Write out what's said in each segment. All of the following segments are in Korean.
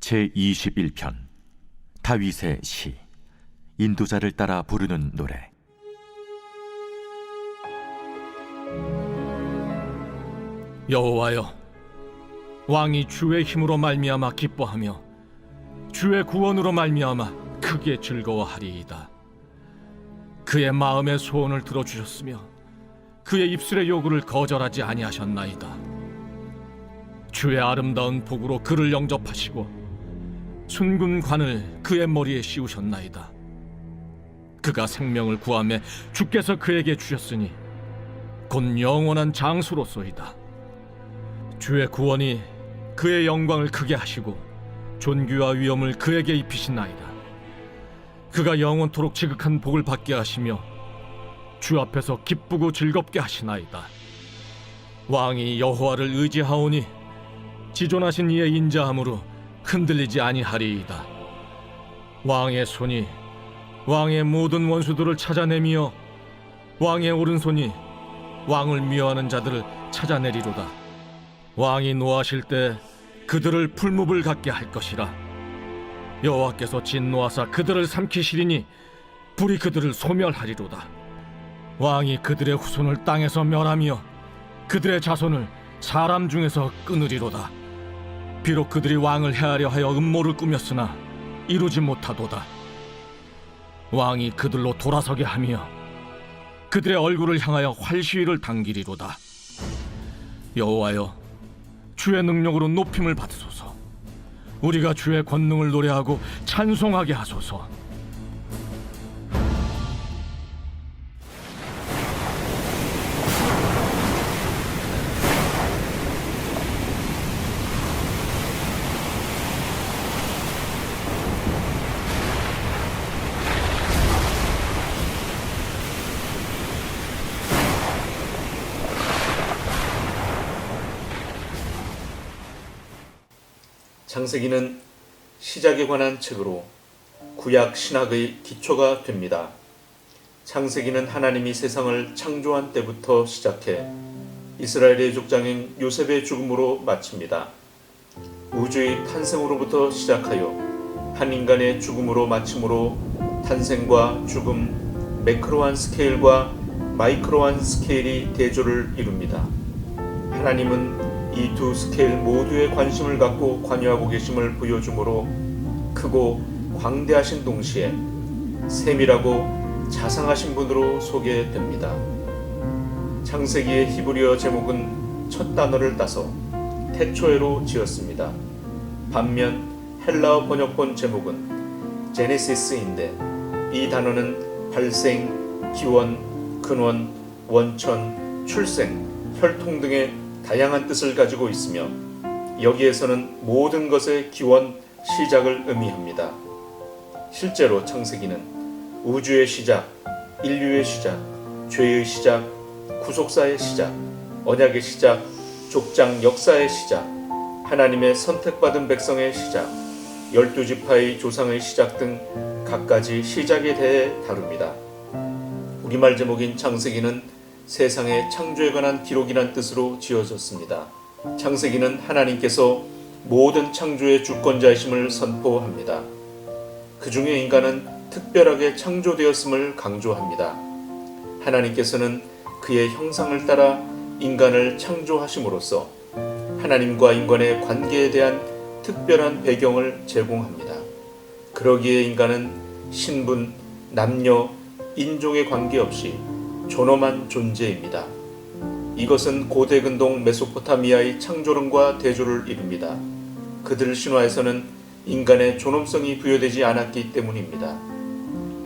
제21편 다윗의 시. 인도자를 따라 부르는 노래. 여호와여, 왕이 주의 힘으로 말미암아 기뻐하며 주의 구원으로 말미암아 크게 즐거워하리이다. 그의 마음의 소원을 들어주셨으며 그의 입술의 요구를 거절하지 아니하셨나이다. 주의 아름다운 복으로 그를 영접하시고 순금 관을 그의 머리에 씌우셨나이다. 그가 생명을 구하매 주께서 그에게 주셨으니 곧 영원한 장수로소이다. 주의 구원이 그의 영광을 크게 하시고 존귀와 위엄을 그에게 입히시나이다. 그가 영원토록 지극한 복을 받게 하시며 주 앞에서 기쁘고 즐겁게 하시나이다. 왕이 여호와를 의지하오니 지존하신 이의 인자함으로 흔들리지 아니하리이다. 왕의 손이 왕의 모든 원수들을 찾아내며 왕의 오른손이 왕을 미워하는 자들을 찾아내리로다. 왕이 노하실 때 그들을 풀무불 같게 할 것이라. 여호와께서 진노하사 그들을 삼키시리니 불이 그들을 소멸하리로다. 왕이 그들의 후손을 땅에서 멸하며 그들의 자손을 사람 중에서 끊으리로다. 비록 그들이 왕을 해하려 하여 음모를 꾸몄으나 이루지 못하도다. 왕이 그들로 돌아서게 하며 그들의 얼굴을 향하여 활시위를 당기리로다. 여호와여, 주의 능력으로 높임을 받으소서. 우리가 주의 권능을 노래하고 찬송하게 하소서. 창세기는 시작에 관한 책으로 구약 신학의 기초가 됩니다. 창세기는 하나님이 세상을 창조한 때부터 시작해 이스라엘의 족장인 요셉의 죽음으로 마칩니다. 우주의 탄생으로부터 시작하여 한 인간의 죽음으로 마침으로 탄생과 죽음, 매크로한 스케일과 마이크로한 스케일이 대조를 이룹니다. 하나님은 이 두 스케일 모두에 관심을 갖고 관여하고 계심을 보여주므로 크고 광대하신 동시에 세밀하고 자상하신 분으로 소개됩니다. 창세기의 히브리어 제목은 첫 단어를 따서 태초에로 지었습니다. 반면 헬라어 번역본 제목은 제네시스인데 이 단어는 발생, 기원, 근원, 원천, 출생, 혈통 등의 다양한 뜻을 가지고 있으며 여기에서는 모든 것의 기원, 시작을 의미합니다. 실제로 창세기는 우주의 시작, 인류의 시작, 죄의 시작, 구속사의 시작, 언약의 시작, 족장 역사의 시작, 하나님의 선택받은 백성의 시작, 12지파의 조상의 시작 등 갖가지 시작에 대해 다룹니다. 우리말 제목인 창세기는 세상의 창조에 관한 기록이란 뜻으로 지어졌습니다. 창세기는 하나님께서 모든 창조의 주권자이심을 선포합니다. 그 중에 인간은 특별하게 창조되었음을 강조합니다. 하나님께서는 그의 형상을 따라 인간을 창조하심으로써 하나님과 인간의 관계에 대한 특별한 배경을 제공합니다. 그러기에 인간은 신분, 남녀, 인종에 관계없이 존엄한 존재입니다. 이것은 고대 근동 메소포타미아의 창조론과 대조를 이룹니다. 그들 신화에서는 인간의 존엄성이 부여되지 않았기 때문입니다.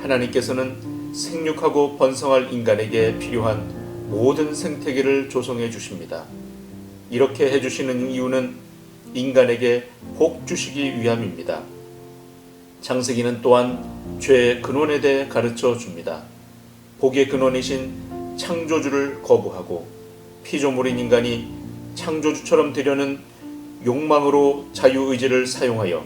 하나님께서는 생육하고 번성할 인간에게 필요한 모든 생태계를 조성해 주십니다. 이렇게 해주시는 이유는 인간에게 복 주시기 위함입니다. 창세기는 또한 죄의 근원에 대해 가르쳐 줍니다. 복의 근원이신 창조주를 거부하고 피조물인 인간이 창조주처럼 되려는 욕망으로 자유의지를 사용하여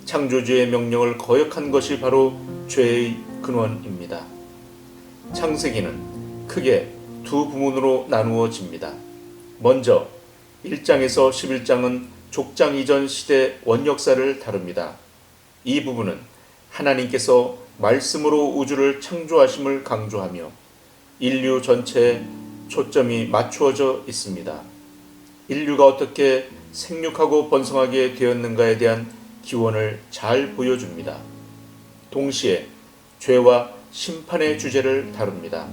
창조주의 명령을 거역한 것이 바로 죄의 근원입니다. 창세기는 크게 두 부문으로 나누어집니다. 먼저 1장에서 11장은 족장 이전 시대 원역사를 다룹니다. 이 부분은 하나님께서 말씀으로 우주를 창조하심을 강조하며 인류 전체에 초점이 맞추어져 있습니다. 인류가 어떻게 생육하고 번성하게 되었는가에 대한 기원을 잘 보여줍니다. 동시에 죄와 심판의 주제를 다룹니다.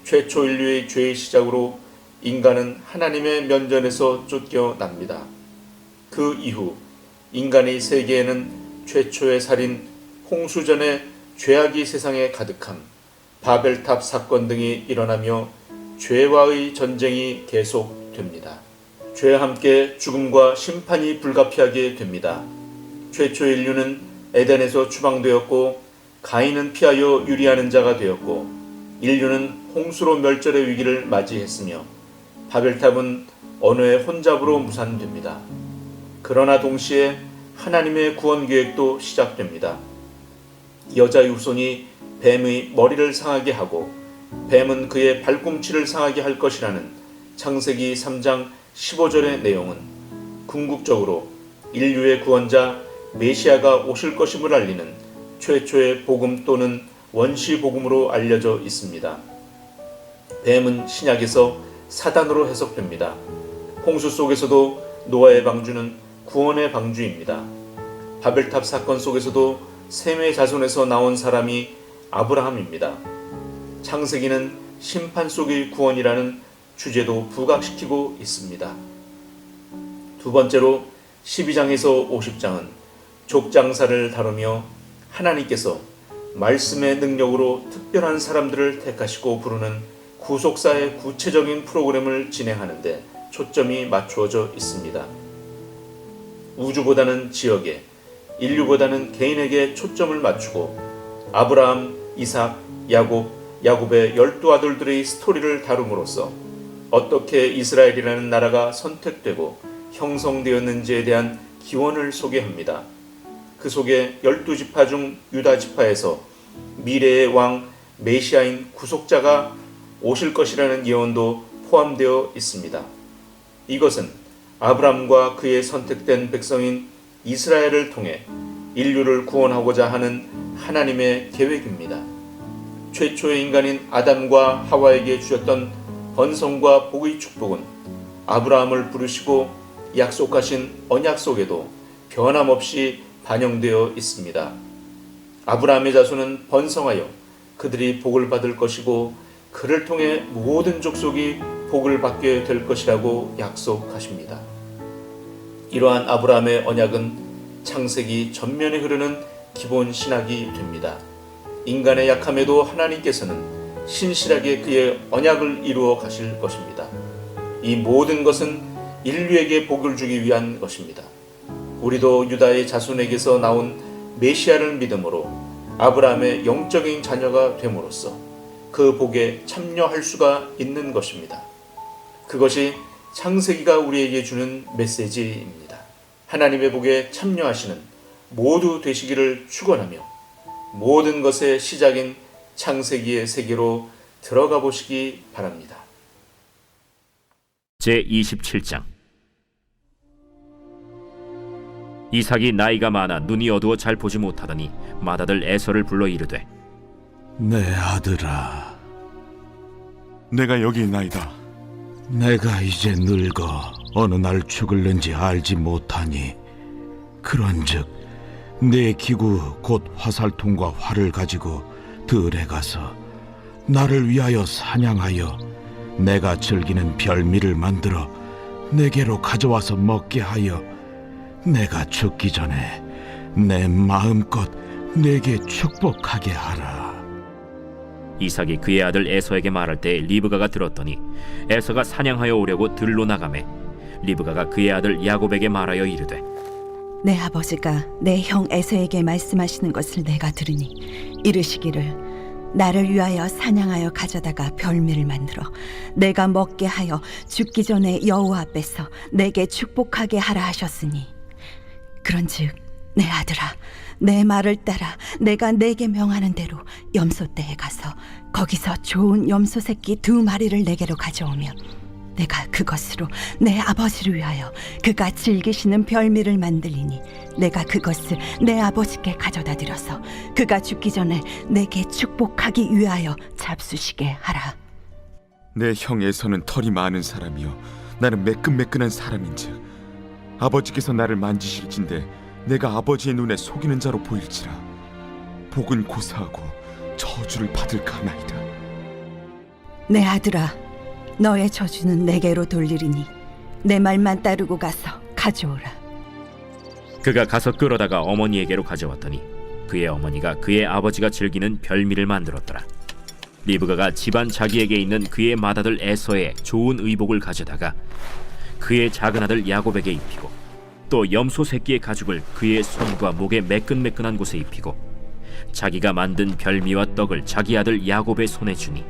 최초 인류의 죄의 시작으로 인간은 하나님의 면전에서 쫓겨납니다. 그 이후 인간의 세계에는 최초의 살인, 홍수전의 죄악이 세상에 가득함, 바벨탑 사건 등이 일어나며 죄와의 전쟁이 계속됩니다. 죄와 함께 죽음과 심판이 불가피하게 됩니다. 최초 인류는 에덴에서 추방되었고 가인은 피하여 유리하는 자가 되었고 인류는 홍수로 멸절의 위기를 맞이했으며 바벨탑은 언어의 혼잡으로 무산됩니다. 그러나 동시에 하나님의 구원 계획도 시작됩니다. 여자의 후손이 뱀의 머리를 상하게 하고 뱀은 그의 발꿈치를 상하게 할 것이라는 창세기 3장 15절의 내용은 궁극적으로 인류의 구원자 메시아가 오실 것임을 알리는 최초의 복음 또는 원시 복음으로 알려져 있습니다. 뱀은 신약에서 사단으로 해석됩니다. 홍수 속에서도 노아의 방주는 구원의 방주입니다. 바벨탑 사건 속에서도 셈의 자손에서 나온 사람이 아브라함입니다. 창세기는 심판 속의 구원이라는 주제도 부각시키고 있습니다. 두 번째로 12장에서 50장은 족장사를 다루며 하나님께서 말씀의 능력으로 특별한 사람들을 택하시고 부르는 구속사의 구체적인 프로그램을 진행하는데 초점이 맞추어져 있습니다. 우주보다는 지역에, 인류보다는 개인에게 초점을 맞추고 아브라함, 이삭, 야곱의 12아들들의 스토리를 다룸으로써 어떻게 이스라엘이라는 나라가 선택되고 형성되었는지에 대한 기원을 소개합니다. 그 속에 12지파 중 유다 지파에서 미래의 왕 메시아인 구속자가 오실 것이라는 예언도 포함되어 있습니다. 이것은 아브람과 그의 선택된 백성인 이스라엘을 통해 인류를 구원하고자 하는 하나님의 계획입니다. 최초의 인간인 아담과 하와에게 주셨던 번성과 복의 축복은 아브라함을 부르시고 약속하신 언약 속에도 변함없이 반영되어 있습니다. 아브라함의 자손은 번성하여 그들이 복을 받을 것이고 그를 통해 모든 족속이 복을 받게 될 것이라고 약속하십니다. 이러한 아브라함의 언약은 창세기 전면에 흐르는 기본 신학이 됩니다. 인간의 약함에도 하나님께서는 신실하게 그의 언약을 이루어 가실 것입니다. 이 모든 것은 인류에게 복을 주기 위한 것입니다. 우리도 유다의 자손에게서 나온 메시아를 믿음으로 아브라함의 영적인 자녀가 됨으로써 그 복에 참여할 수가 있는 것입니다. 그것이 창세기가 우리에게 주는 메시지입니다. 하나님의 복에 참여하시는 모두 되시기를 축원하며 모든 것의 시작인 창세기의 세계로 들어가 보시기 바랍니다. 제27장 이삭이 나이가 많아 눈이 어두워 잘 보지 못하더니 맏아들 에서를 불러 이르되 내 아들아, 내가 여기 있나이다. 내가 이제 늙어 어느 날 죽을는지 알지 못하니 그런즉 내 기구 곧 화살통과 활을 가지고 들에 가서 나를 위하여 사냥하여 내가 즐기는 별미를 만들어 내게로 가져와서 먹게 하여 내가 죽기 전에 내 마음껏 내게 축복하게 하라. 이삭이 그의 아들 에서에게 말할 때 리브가가 들었더니 에서가 사냥하여 오려고 들로 나가매 리브가가 그의 아들 야곱에게 말하여 이르되 내 아버지가 내 형 에서에게 말씀하시는 것을 내가 들으니 이르시기를 나를 위하여 사냥하여 가져다가 별미를 만들어 내가 먹게 하여 죽기 전에 여호와 앞에서 내게 축복하게 하라 하셨으니 그런즉 내 아들아 내 말을 따라 내가 내게 명하는 대로 염소떼에 가서 거기서 좋은 염소 새끼 2마리를 내게로 가져오며 내가 그것으로 내 아버지를 위하여 그가 즐기시는 별미를 만들리니 내가 그것을 내 아버지께 가져다 드려서 그가 죽기 전에 내게 축복하기 위하여 잡수시게 하라. 내 형 에서는 털이 많은 사람이요 나는 매끈매끈한 사람인즉 아버지께서 나를 만지실진데 내가 아버지의 눈에 속이는 자로 보일지라 복은 고사하고 저주를 받을까 하나이다. 내 아들아, 너의 저주는 내게로 돌리리니 내 말만 따르고 가서 가져오라. 그가 가서 끌어다가 어머니에게로 가져왔더니 그의 어머니가 그의 아버지가 즐기는 별미를 만들었더라. 리브가가 집안 자기에게 있는 그의 맏아들 에서의 좋은 의복을 가져다가 그의 작은 아들 야곱에게 입히고 또 염소 새끼의 가죽을 그의 손과 목에 매끈매끈한 곳에 입히고 자기가 만든 별미와 떡을 자기 아들 야곱의 손에 주니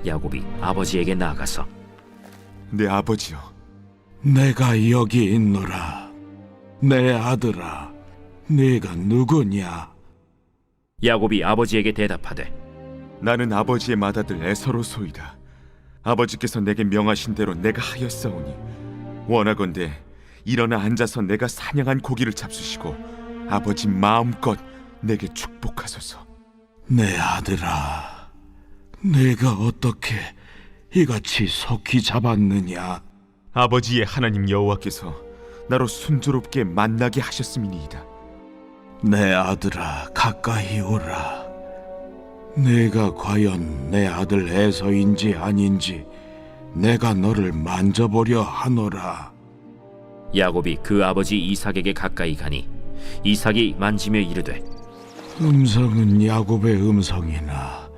야곱이 아버지에게 나아가서 내 아버지여, 내가 여기 있노라. 내 아들아, 네가 누구냐? 야곱이 아버지에게 대답하되 나는 아버지의 맏아들 에서로소이다. 아버지께서 내게 명하신 대로 내가 하였사오니 원하건대 일어나 앉아서 내가 사냥한 고기를 잡수시고 아버지 마음껏 내게 축복하소서. 내 아들아, 내가 어떻게 이같이 속히 잡았느냐? 아버지의 하나님 여호와께서 나로 순조롭게 만나게 하셨음이니이다. 내 아들아, 가까이 오라. 내가 과연 내 아들 에서인지 아닌지 내가 너를 만져보려 하노라. 야곱이 그 아버지 이삭에게 가까이 가니 이삭이 만지며 이르되 음성은 야곱의 음성이나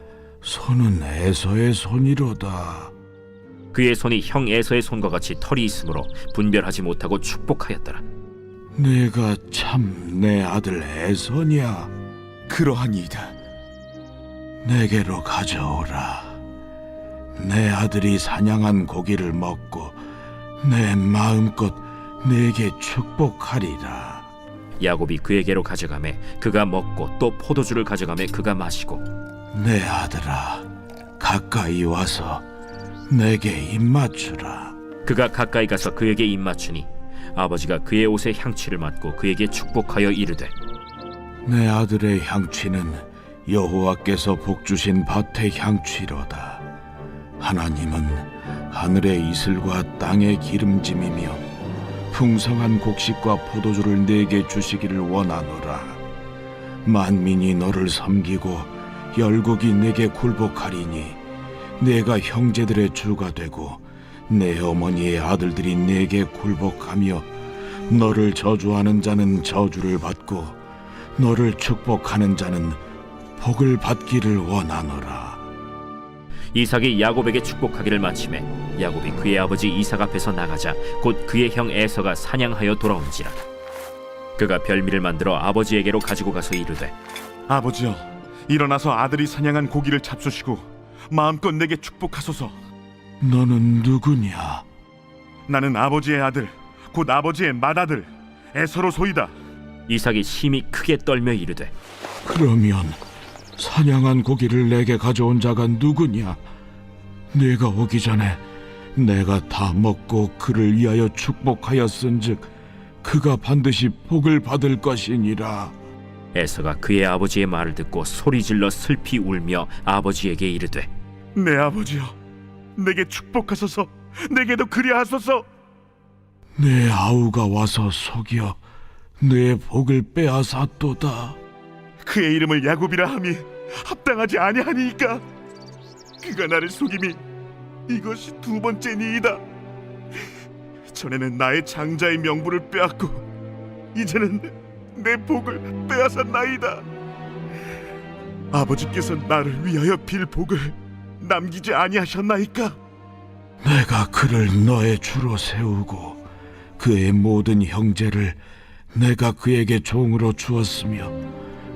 손은 에서의 손이로다. 그의 손이 형 에서의 손과 같이 털이 있으므로 분별하지 못하고 축복하였더라. 내가 참 내 아들 에서냐? 그러하니이다. 내게로 가져오라. 내 아들이 사냥한 고기를 먹고 내 마음껏 내게 축복하리라. 야곱이 그에게로 가져가매 그가 먹고 또 포도주를 가져가매 그가 마시고 내 아들아, 가까이 와서 내게 입맞추라. 그가 가까이 가서 그에게 입맞추니 아버지가 그의 옷에 향취를 맡고 그에게 축복하여 이르되 내 아들의 향취는 여호와께서 복주신 밭의 향취로다. 하나님은 하늘의 이슬과 땅의 기름짐이며 풍성한 곡식과 포도주를 내게 주시기를 원하노라. 만민이 너를 섬기고 열국이 내게 굴복하리니 내가 형제들의 주가 되고 내 어머니의 아들들이 내게 굴복하며 너를 저주하는 자는 저주를 받고 너를 축복하는 자는 복을 받기를 원하노라. 이삭이 야곱에게 축복하기를 마치매 야곱이 그의 아버지 이삭 앞에서 나가자 곧 그의 형 에서가 사냥하여 돌아온지라. 그가 별미를 만들어 아버지에게로 가지고 가서 이르되 아버지여, 일어나서 아들이 사냥한 고기를 잡수시고 마음껏 내게 축복하소서. 너는 누구냐? 나는 아버지의 아들, 곧 아버지의 맏아들 에서로소이다. 이삭이 심히 크게 떨며 이르되 그러면 사냥한 고기를 내게 가져온 자가 누구냐? 네가 오기 전에 내가 다 먹고 그를 위하여 축복하였은즉 그가 반드시 복을 받을 것이니라. 에서가 그의 아버지의 말을 듣고 소리질러 슬피 울며 아버지에게 이르되 내 아버지여, 내게 축복하소서. 내게도 그리하소서. 내 아우가 와서 속여 내 복을 빼앗았도다. 그의 이름을 야곱이라 함이 합당하지 아니하니이까. 그가 나를 속임이 이것이 두 번째니이다. 전에는 나의 장자의 명분을 빼앗고 이제는 내 복을 빼앗았나이다. 아버지께서 나를 위하여 빌 복을 남기지 아니하셨나이까. 내가 그를 너의 주로 세우고 그의 모든 형제를 내가 그에게 종으로 주었으며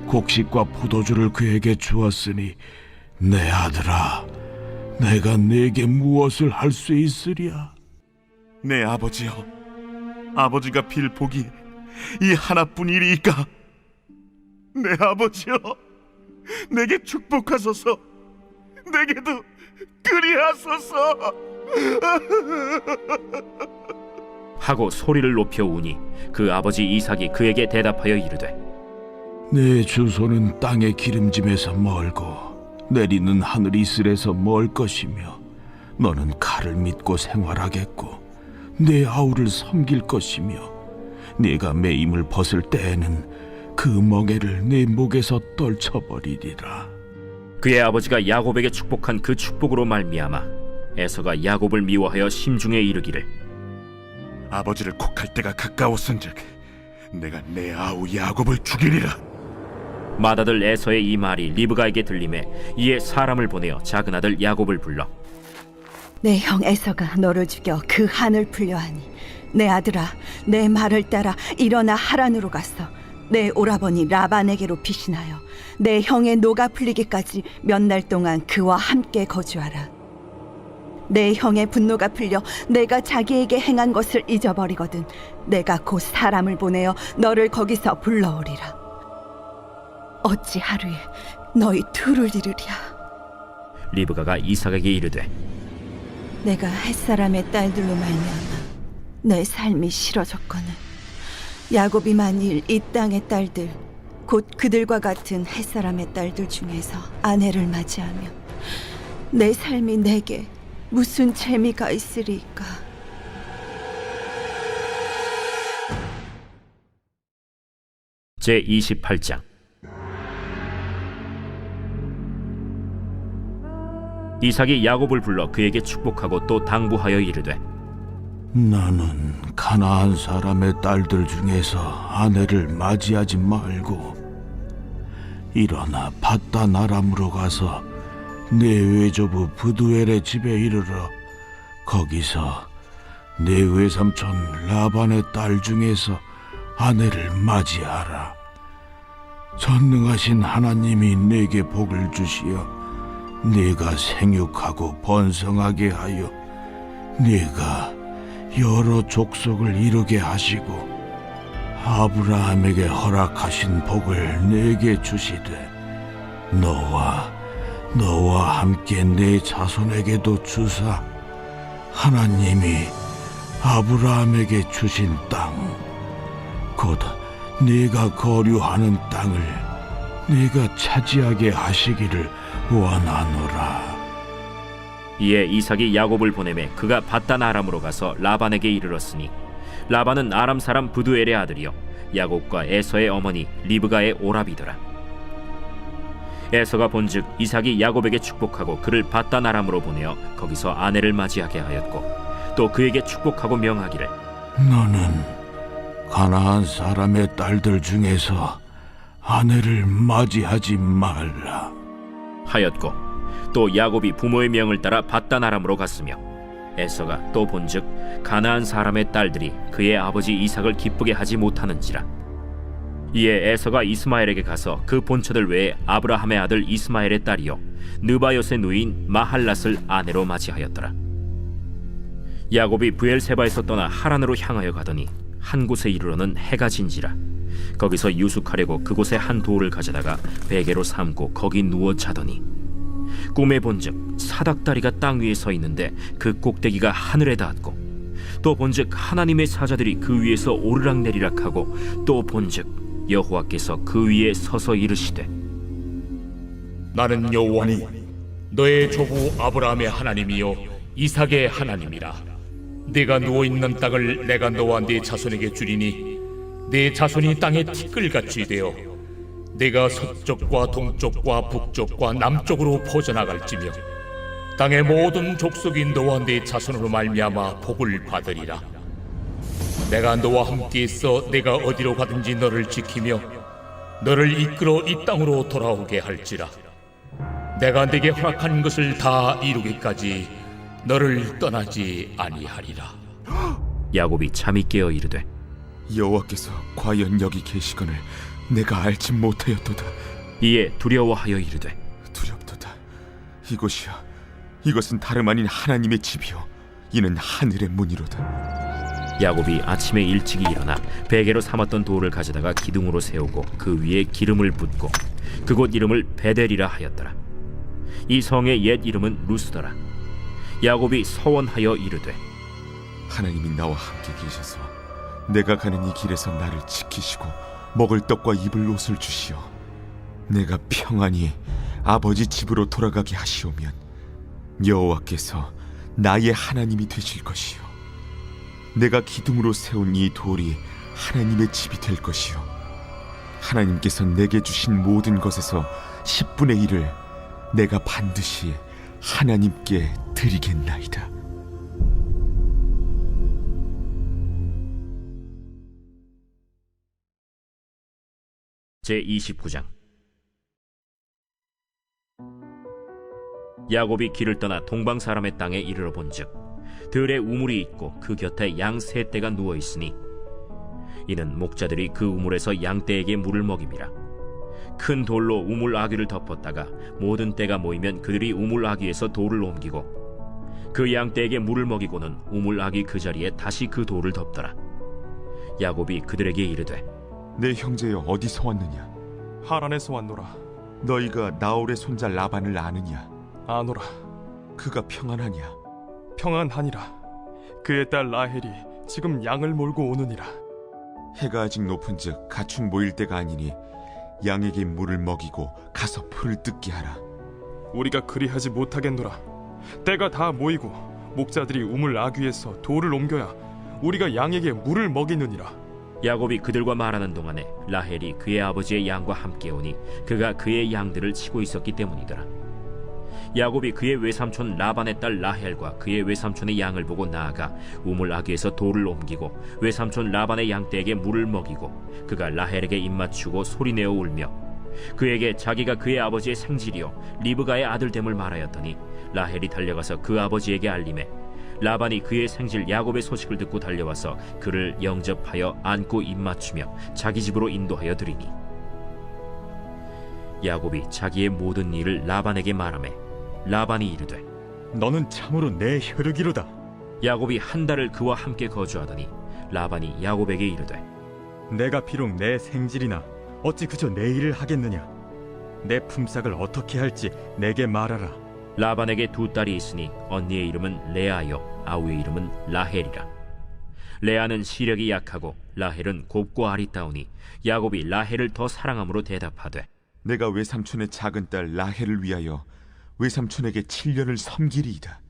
곡식과 포도주를 그에게 주었으니 내 아들아, 내가 네게 무엇을 할 수 있으랴? 내 아버지여, 아버지가 빌 복이 이 하나뿐이리이까. 내 아버지여, 내게 축복하소서. 내게도 그리하소서. 하고 소리를 높여 우니 그 아버지 이삭이 그에게 대답하여 이르되 내 주소는 땅의 기름짐에서 멀고 내리는 하늘 이슬에서 멀 것이며 너는 칼을 믿고 생활하겠고 내 아우를 섬길 것이며 네가 매임을 벗을 때에는 그 멍에를 내 목에서 떨쳐버리리라. 그의 아버지가 야곱에게 축복한 그 축복으로 말미암아 에서가 야곱을 미워하여 심중에 이르기를 아버지를 곡할 때가 가까웠은즉 내가 내 아우 야곱을 죽이리라. 맏아들 에서의 이 말이 리브가에게 들림에 이에 사람을 보내어 작은 아들 야곱을 불러 내 형 에서가 너를 죽여 그 한을 풀려하니 내 아들아 내 말을 따라 일어나 하란으로 가서 내 오라버니 라반에게로 피신하여 내 형의 노가 풀리기까지 몇 날 동안 그와 함께 거주하라. 내 형의 분노가 풀려 내가 자기에게 행한 것을 잊어버리거든 내가 곧 사람을 보내어 너를 거기서 불러오리라. 어찌 하루에 너희 둘을 이루랴. 리브가가 이삭에게 이르되 내가 햇사람의 딸들로 말미암아 내 삶이 싫어졌거늘 야곱이 만일 이 땅의 딸들 곧 그들과 같은 햇사람의 딸들 중에서 아내를 맞이하며 내 삶이 내게 무슨 재미가 있으리까. 제28장 이삭이 야곱을 불러 그에게 축복하고 또 당부하여 이르되 나는 가나안 사람의 딸들 중에서 아내를 맞이하지 말고 일어나 밧단 아람으로 가서 내 외조부 부두엘의 집에 이르러 거기서 내 외삼촌 라반의 딸 중에서 아내를 맞이하라. 전능하신 하나님이 내게 복을 주시어 네가 생육하고 번성하게 하여 네가 여러 족속을 이루게 하시고 아브라함에게 허락하신 복을 내게 주시되 너와 함께 내 자손에게도 주사 하나님이 아브라함에게 주신 땅 곧 네가 거류하는 땅을 네가 차지하게 하시기를 원하노라. 이에 이삭이 야곱을 보내매 그가 밧단 아람으로 가서 라반에게 이르렀으니 라반은 아람 사람 부두엘의 아들이요 야곱과 에서의 어머니 리브가의 오라비더라. 에서가 본즉 이삭이 야곱에게 축복하고 그를 밧단 아람으로 보내어 거기서 아내를 맞이하게 하였고 또 그에게 축복하고 명하기를 너는 가나안 사람의 딸들 중에서 아내를 맞이하지 말라 하였고 또 야곱이 부모의 명을 따라 밧단 아람으로 갔으며 에서가 또 본즉 가나안 사람의 딸들이 그의 아버지 이삭을 기쁘게 하지 못하는지라. 이에 에서가 이스마엘에게 가서 그 본처들 외에 아브라함의 아들 이스마엘의 딸이요 느바요의 누인 마할랏을 아내로 맞이하였더라. 야곱이 브엘세바에서 떠나 하란으로 향하여 가더니 한 곳에 이르러는 해가 진지라. 거기서 유숙하려고 그곳에 한 돌을 가져다가 베개로 삼고 거기 누워 자더니 꿈에 본즉 사닥다리가 땅 위에 서 있는데 그 꼭대기가 하늘에 닿았고 또 본즉 하나님의 사자들이 그 위에서 오르락내리락 하고 또 본즉 여호와께서 그 위에 서서 이르시되 나는 여호와니 너의 조부 아브라함의 하나님이요 이삭의 하나님이라. 네가 누워있는 땅을 내가 너와 네 자손에게 주리니 네 자손이 땅에 티끌같이 되어 네가 서쪽과 동쪽과 북쪽과 남쪽으로 퍼져나갈지며 땅의 모든 족속이 너와 네 자손으로 말미암아 복을 받으리라. 내가 너와 함께 있어 내가 어디로 가든지 너를 지키며 너를 이끌어 이 땅으로 돌아오게 할지라. 내가 네게 허락한 것을 다 이루기까지 너를 떠나지 아니하리라. 야곱이 잠이 깨어 이르되 여호와께서 과연 여기 계시거늘 내가 알지 못하였도다. 이에 두려워하여 이르되 두렵도다. 이곳이야 이것은 다름 아닌 하나님의 집이요 이는 하늘의 문이로다. 야곱이 아침에 일찍이 일어나 베개로 삼았던 돌을 가져다가 기둥으로 세우고 그 위에 기름을 붓고 그곳 이름을 베델이라 하였더라. 이 성의 옛 이름은 루스더라. 야곱이 서원하여 이르되 하나님이 나와 함께 계셔서 내가 가는 이 길에서 나를 지키시고 먹을 떡과 입을 옷을 주시어 내가 평안히 아버지 집으로 돌아가게 하시오면 여호와께서 나의 하나님이 되실 것이요 내가 기둥으로 세운 이 돌이 하나님의 집이 될 것이요 하나님께서 내게 주신 모든 것에서 10분의 1을 내가 반드시 하나님께 드리겠나이다. 제29장. 야곱이 길을 떠나 동방 사람의 땅에 이르러 본즉 들에 우물이 있고 그 곁에 양 세 떼가 누워 있으니 이는 목자들이 그 우물에서 양떼에게 물을 먹임이라. 큰 돌로 우물 아귀를 덮었다가 모든 떼가 모이면 그들이 우물 아귀에서 돌을 옮기고 그 양떼에게 물을 먹이고는 우물 아귀 그 자리에 다시 그 돌을 덮더라. 야곱이 그들에게 이르되 내 형제여 어디서 왔느냐? 하란에서 왔노라. 너희가 나홀의 손자 라반을 아느냐? 아노라. 그가 평안하냐? 평안하니라. 그의 딸 라헬이 지금 양을 몰고 오느니라. 해가 아직 높은즉 가축 모일 때가 아니니 양에게 물을 먹이고 가서 풀을 뜯게 하라. 우리가 그리하지 못하겠노라. 때가 다 모이고 목자들이 우물 아귀에서 돌을 옮겨야 우리가 양에게 물을 먹이느니라. 야곱이 그들과 말하는 동안에 라헬이 그의 아버지의 양과 함께 오니 그가 그의 양들을 치고 있었기 때문이더라. 야곱이 그의 외삼촌 라반의 딸 라헬과 그의 외삼촌의 양을 보고 나아가 우물 아귀에서 돌을 옮기고 외삼촌 라반의 양떼에게 물을 먹이고 그가 라헬에게 입맞추고 소리내어 울며 그에게 자기가 그의 아버지의 생질이요 리브가의 아들됨을 말하였더니 라헬이 달려가서 그 아버지에게 알림해 라반이 그의 생질 야곱의 소식을 듣고 달려와서 그를 영접하여 안고 입맞추며 자기 집으로 인도하여 드리니 야곱이 자기의 모든 일을 라반에게 말하매 라반이 이르되 너는 참으로 내 혈육이로다. 야곱이 한 달을 그와 함께 거주하더니 라반이 야곱에게 이르되 내가 비록 내 생질이나 어찌 그저 내 일을 하겠느냐. 내 품삯을 어떻게 할지 내게 말하라. 라반에게 두 딸이 있으니 언니의 이름은 레아요 아우의 이름은 라헬이라. 레아는 시력이 약하고 라헬은 곱고 아리따우니 야곱이 라헬을 더 사랑함으로 대답하되 내가 외삼촌의 작은 딸 라헬을 위하여 외삼촌에게 7년을 섬기리이다.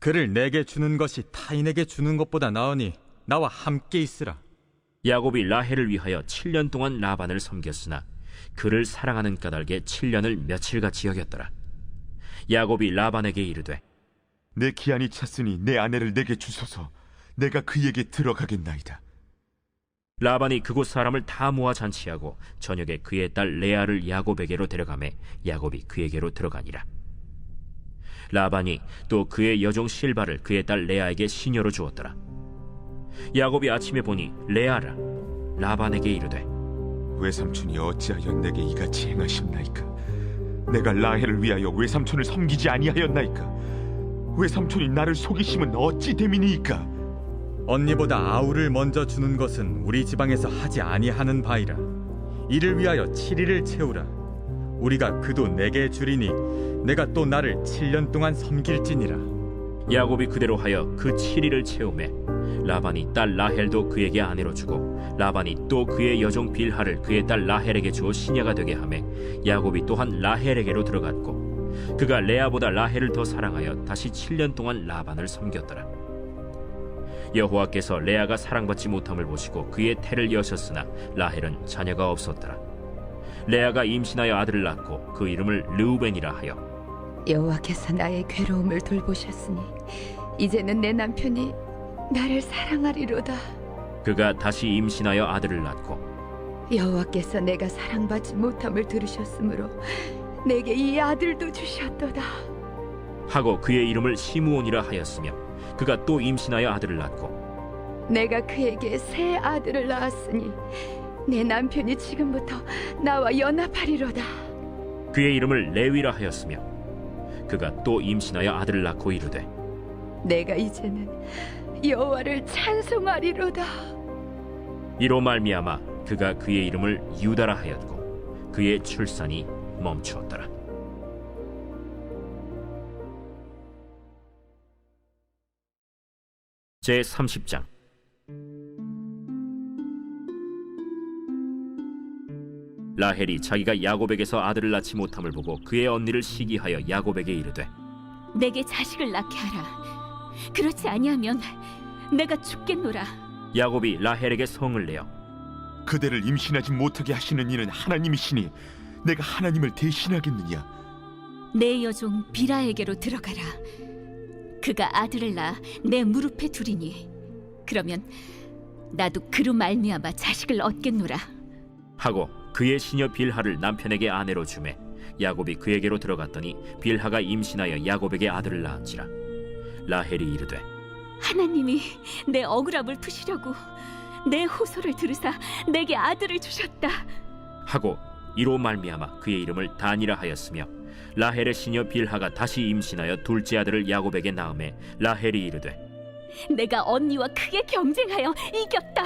그를 내게 주는 것이 타인에게 주는 것보다 나으니 나와 함께 있으라. 야곱이 라헬을 위하여 7년 동안 라반을 섬겼으나 그를 사랑하는 까닭에 7년을 며칠같이 여겼더라. 야곱이 라반에게 이르되 내 기한이 찼으니 내 아내를 내게 주소서. 내가 그에게 들어가겠나이다. 라반이 그곳 사람을 다 모아 잔치하고 저녁에 그의 딸 레아를 야곱에게로 데려가매 야곱이 그에게로 들어가니라. 라반이 또 그의 여종 실바를 그의 딸 레아에게 시녀로 주었더라. 야곱이 아침에 보니 레아라. 라반에게 이르되 외삼촌이 어찌하여 내게 이같이 행하십나이까? 내가 라헬을 위하여 외삼촌을 섬기지 아니하였나이까? 외삼촌이 나를 속이심은 어찌 됨이니이까? 언니보다 아우를 먼저 주는 것은 우리 지방에서 하지 아니하는 바이라. 이를 위하여 7일을 채우라. 우리가 그도 내게 주리니 내가 또 나를 7년 동안 섬길지니라. 야곱이 그대로 하여 그 7일을 채우매 라반이 딸 라헬도 그에게 아내로 주고 라반이 또 그의 여종 빌하를 그의 딸 라헬에게 주어 시녀가 되게 하매 야곱이 또한 라헬에게로 들어갔고 그가 레아보다 라헬을 더 사랑하여 다시 7년 동안 라반을 섬겼더라. 여호와께서 레아가 사랑받지 못함을 보시고 그의 태를 여셨으나 라헬은 자녀가 없었더라. 레아가 임신하여 아들을 낳고 그 이름을 르우벤이라 하여 여호와께서 나의 괴로움을 돌보셨으니 이제는 내 남편이 나를 사랑하리로다. 그가 다시 임신하여 아들을 낳고 여호와께서 내가 사랑받지 못함을 들으셨으므로 내게 이 아들도 주셨도다 하고 그의 이름을 시므온이라 하였으며 그가 또 임신하여 아들을 낳고 내가 그에게 새 아들을 낳았으니 내 남편이 지금부터 나와 연합하리로다. 그의 이름을 레위라 하였으며 그가 또 임신하여 아들을 낳고 이르되 내가 이제는 여호와를 찬송하리로다. 이로 말미암아 그가 그의 이름을 유다라 하였고 그의 출산이 멈추었더라. 제 30장. 라헬이 자기가 야곱에게서 아들을 낳지 못함을 보고 그의 언니를 시기하여 야곱에게 이르되 내게 자식을 낳게 하라. 그렇지 아니하면 내가 죽겠노라. 야곱이 라헬에게 성을 내어 그대를 임신하지 못하게 하시는 이는 하나님이시니 내가 하나님을 대신하겠느냐? 내 여종 비라에게로 들어가라. 그가 아들을 낳아 내 무릎에 두리니 그러면 나도 그로 말미암아 자식을 얻겠노라. 하고 그의 시녀 빌하를 남편에게 아내로 주매 야곱이 그에게로 들어갔더니 빌하가 임신하여 야곱에게 아들을 낳은지라. 라헬이 이르되 하나님이 내 억울함을 푸시려고 내 호소를 들으사 내게 아들을 주셨다. 하고 이로 말미암아 그의 이름을 단이라 하였으며 라헬의 시녀 빌하가 다시 임신하여 둘째 아들을 야곱에게 낳음에 라헬이 이르되 내가 언니와 크게 경쟁하여 이겼다.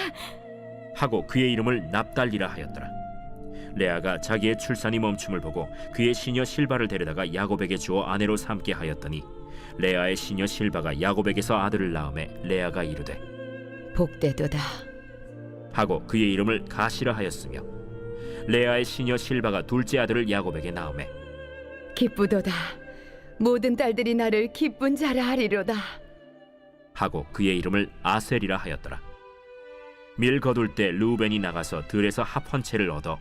하고 그의 이름을 납달리라 하였더라. 레아가 자기의 출산이 멈춤을 보고 그의 시녀 실바를 데려다가 야곱에게 주어 아내로 삼게 하였더니 레아의 시녀 실바가 야곱에게서 아들을 낳음에 레아가 이르되 복되도다 하고 그의 이름을 가시라 하였으며 레아의 시녀 실바가 둘째 아들을 야곱에게 낳음에 기쁘도다. 모든 딸들이 나를 기쁜 자라 하리로다. 하고 그의 이름을 아셀이라 하였더라. 밀 거둘 때 르우벤이 나가서 들에서 합 한 채를 얻어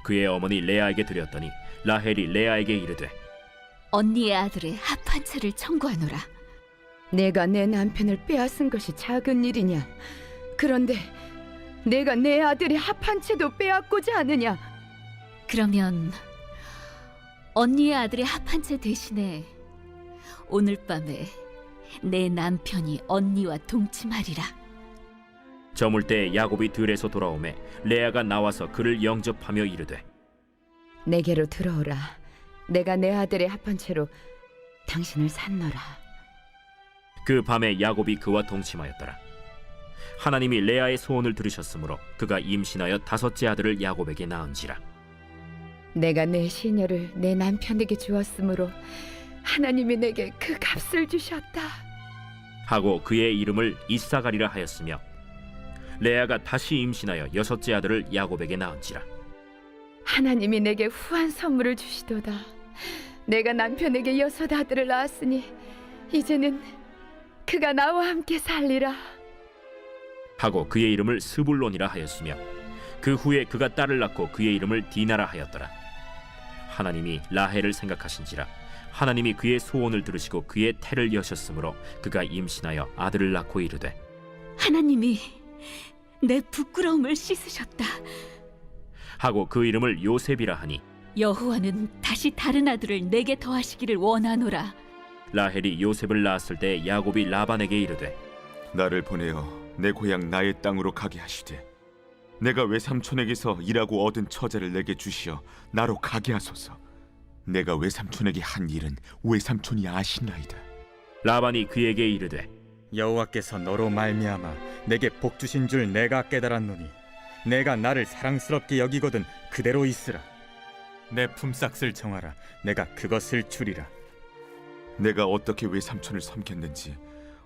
그의 어머니 레아에게 드렸더니 라헬이 레아에게 이르되 언니의 아들의 합 한 채를 청구하노라. 내가 내 남편을 빼앗은 것이 작은 일이냐? 그런데 내가 내 아들의 합 한 채도 빼앗고자 하느냐? 그러면 언니의 아들의 합 한 채 대신에 오늘 밤에 내 남편이 언니와 동침하리라. 저물 때 야곱이 들에서 돌아오매 레아가 나와서 그를 영접하며 이르되 내게로 들어오라. 내가 내 아들의 합 한 채로 당신을 산노라. 그 밤에 야곱이 그와 동침하였더라. 하나님이 레아의 소원을 들으셨으므로 그가 임신하여 다섯째 아들을 야곱에게 낳은지라. 내가 내 시녀를 내 남편에게 주었으므로 하나님이 내게 그 값을 주셨다. 하고 그의 이름을 이사가리라 하였으며 레아가 다시 임신하여 여섯째 아들을 야곱에게 낳은지라. 하나님이 내게 후한 선물을 주시도다. 내가 남편에게 여섯 아들을 낳았으니 이제는 그가 나와 함께 살리라. 하고 그의 이름을 스불론이라 하였으며 그 후에 그가 딸을 낳고 그의 이름을 디나라 하였더라. 하나님이 라헬을 생각하신지라 하나님이 그의 소원을 들으시고 그의 태를 여셨으므로 그가 임신하여 아들을 낳고 이르되 하나님이 내 부끄러움을 씻으셨다. 하고 그 이름을 요셉이라 하니 여호와는 다시 다른 아들을 내게 더하시기를 원하노라. 라헬이 요셉을 낳았을 때 야곱이 라반에게 이르되 나를 보내어 내 고향 나의 땅으로 가게 하시되 내가 외삼촌에게서 일하고 얻은 처자를 내게 주시어 나로 가게 하소서. 내가 외삼촌에게 한 일은 외삼촌이 아시나이다. 라반이 그에게 이르되 여호와께서 너로 말미암아 내게 복 주신 줄 내가 깨달았노니 내가 나를 사랑스럽게 여기거든 그대로 있으라. 내 품삯을 정하라. 내가 그것을 주리라. 내가 어떻게 외삼촌을 섬겼는지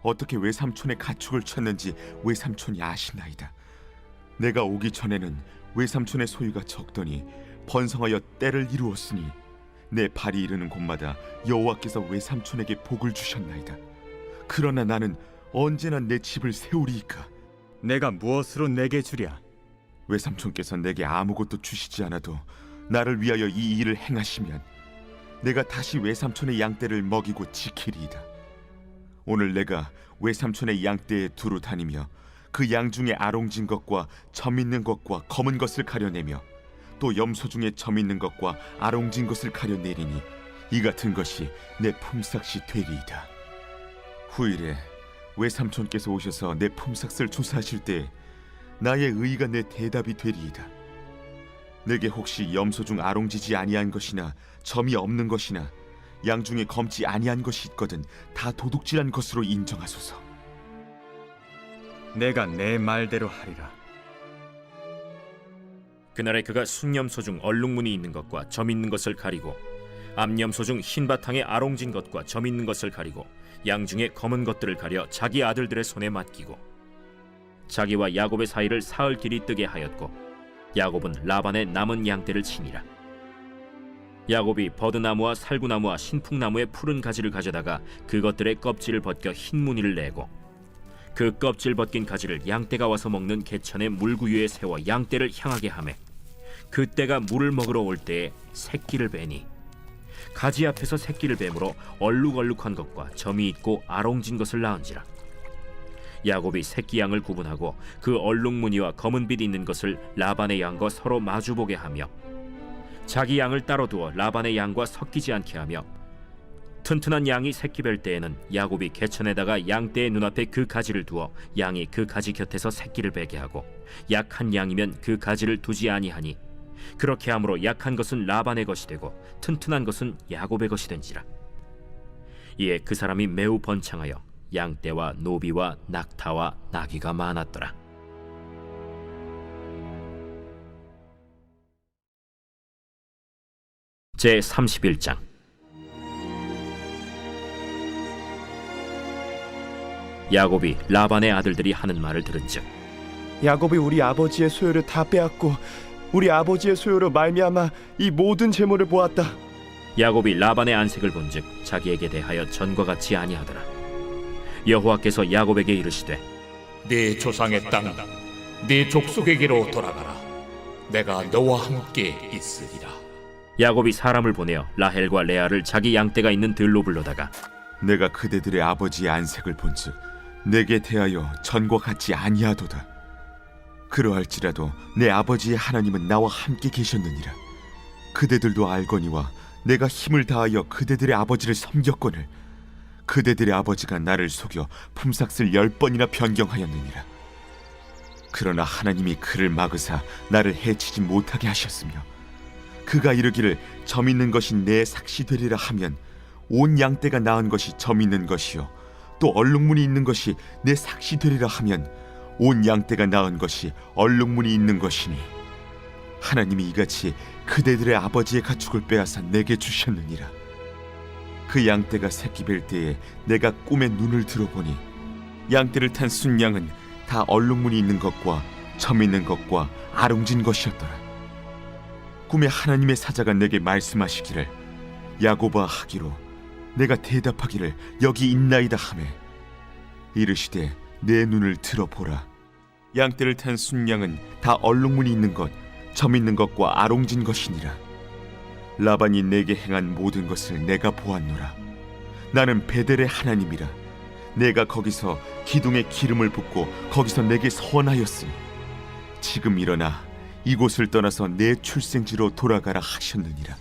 어떻게 외삼촌의 가축을 쳤는지 외삼촌이 아시나이다. 내가 오기 전에는 외삼촌의 소유가 적더니 번성하여 때를 이루었으니 내 발이 이르는 곳마다 여호와께서 외삼촌에게 복을 주셨나이다. 그러나 나는 언제나 내 집을 세우리이까? 내가 무엇으로 내게 주랴? 외삼촌께서 내게 아무것도 주시지 않아도 나를 위하여 이 일을 행하시면 내가 다시 외삼촌의 양떼를 먹이고 지키리이다. 오늘 내가 외삼촌의 양떼에 두루 다니며 그 양 중에 아롱진 것과 점 있는 것과 검은 것을 가려내며 또 염소 중에 점 있는 것과 아롱진 것을 가려내리니 이 같은 것이 내 품삯이 되리이다. 후일에 외삼촌께서 오셔서 내 품삯을 조사하실 때 나의 의의가 내 대답이 되리이다. 내게 혹시 염소 중 아롱지지 아니한 것이나 점이 없는 것이나 양 중에 검지 아니한 것이 있거든 다 도둑질한 것으로 인정하소서. 내가 내 말대로 하리라. 그날에 그가 순염소 중 얼룩무늬 있는 것과 점 있는 것을 가리고 암염소 중 흰 바탕에 아롱진 것과 점 있는 것을 가리고 양 중에 검은 것들을 가려 자기 아들들의 손에 맡기고 자기와 야곱의 사이를 사흘 길이 뜨게 하였고 야곱은 라반의 남은 양떼를 치니라. 야곱이 버드나무와 살구나무와 신풍나무의 푸른 가지를 가져다가 그것들의 껍질을 벗겨 흰 무늬를 내고 그 껍질 벗긴 가지를 양떼가 와서 먹는 개천의 물구유에 세워 양떼를 향하게 하매 그때가 물을 먹으러 올 때에 새끼를 베니 가지 앞에서 새끼를 뱀으로 얼룩얼룩한 것과 점이 있고 아롱진 것을 낳은지라. 야곱이 새끼 양을 구분하고 그 얼룩무늬와 검은빛 있는 것을 라반의 양과 서로 마주보게 하며 자기 양을 따로 두어 라반의 양과 섞이지 않게 하며 튼튼한 양이 새끼 뵐 때에는 야곱이 개천에다가 양떼의 눈앞에 그 가지를 두어 양이 그 가지 곁에서 새끼를 베게 하고 약한 양이면 그 가지를 두지 아니하니 그렇게 함으로 약한 것은 라반의 것이 되고 튼튼한 것은 야곱의 것이 된지라. 이에 그 사람이 매우 번창하여 양떼와 노비와 낙타와 나귀가 많았더라. 제 31장. 야곱이 라반의 아들들이 하는 말을 들은즉 야곱이 우리 아버지의 소유를 다 빼앗고 우리 아버지의 소유로 말미암아 이 모든 재물을 보았다. 야곱이 라반의 안색을 본즉 자기에게 대하여 전과 같지 아니하더라. 여호와께서 야곱에게 이르시되 네 조상의 땅, 네 족속에게로 돌아가라. 내가 너와 함께 있으리라. 야곱이 사람을 보내어 라헬과 레아를 자기 양떼가 있는 들로 불러다가 내가 그대들의 아버지의 안색을 본즉 내게 대하여 전과 같지 아니하도다. 그러할지라도 내 아버지의 하나님은 나와 함께 계셨느니라. 그대들도 알거니와 내가 힘을 다하여 그대들의 아버지를 섬겼거늘 그대들의 아버지가 나를 속여 품삯을 10번이나 변경하였느니라. 그러나 하나님이 그를 막으사 나를 해치지 못하게 하셨으며 그가 이르기를 점 있는 것이 내 삭시 되리라 하면 온 양떼가 낳은 것이 점 있는 것이요 또 얼룩무늬 있는 것이 내 삭시 되리라 하면 온 양떼가 낳은 것이 얼룩무늬 있는 것이니 하나님이 이같이 그대들의 아버지의 가축을 빼앗아 내게 주셨느니라. 그 양떼가 새끼 뵐 때에 내가 꿈에 눈을 들어보니 양떼를 탄 순양은 다 얼룩무늬 있는 것과 점 있는 것과 아롱진 것이었더라. 꿈에 하나님의 사자가 내게 말씀하시기를 야곱아 하기로 내가 대답하기를 여기 있나이다 하매 이르시되 내 눈을 들어보라. 양떼를 탄 순양은 다 얼룩무늬 있는 것, 점 있는 것과 아롱진 것이니라. 라반이 내게 행한 모든 것을 내가 보았노라. 나는 베델의 하나님이라. 내가 거기서 기둥에 기름을 붓고 거기서 내게 서원하였으니 지금 일어나 이곳을 떠나서 내 출생지로 돌아가라 하셨느니라.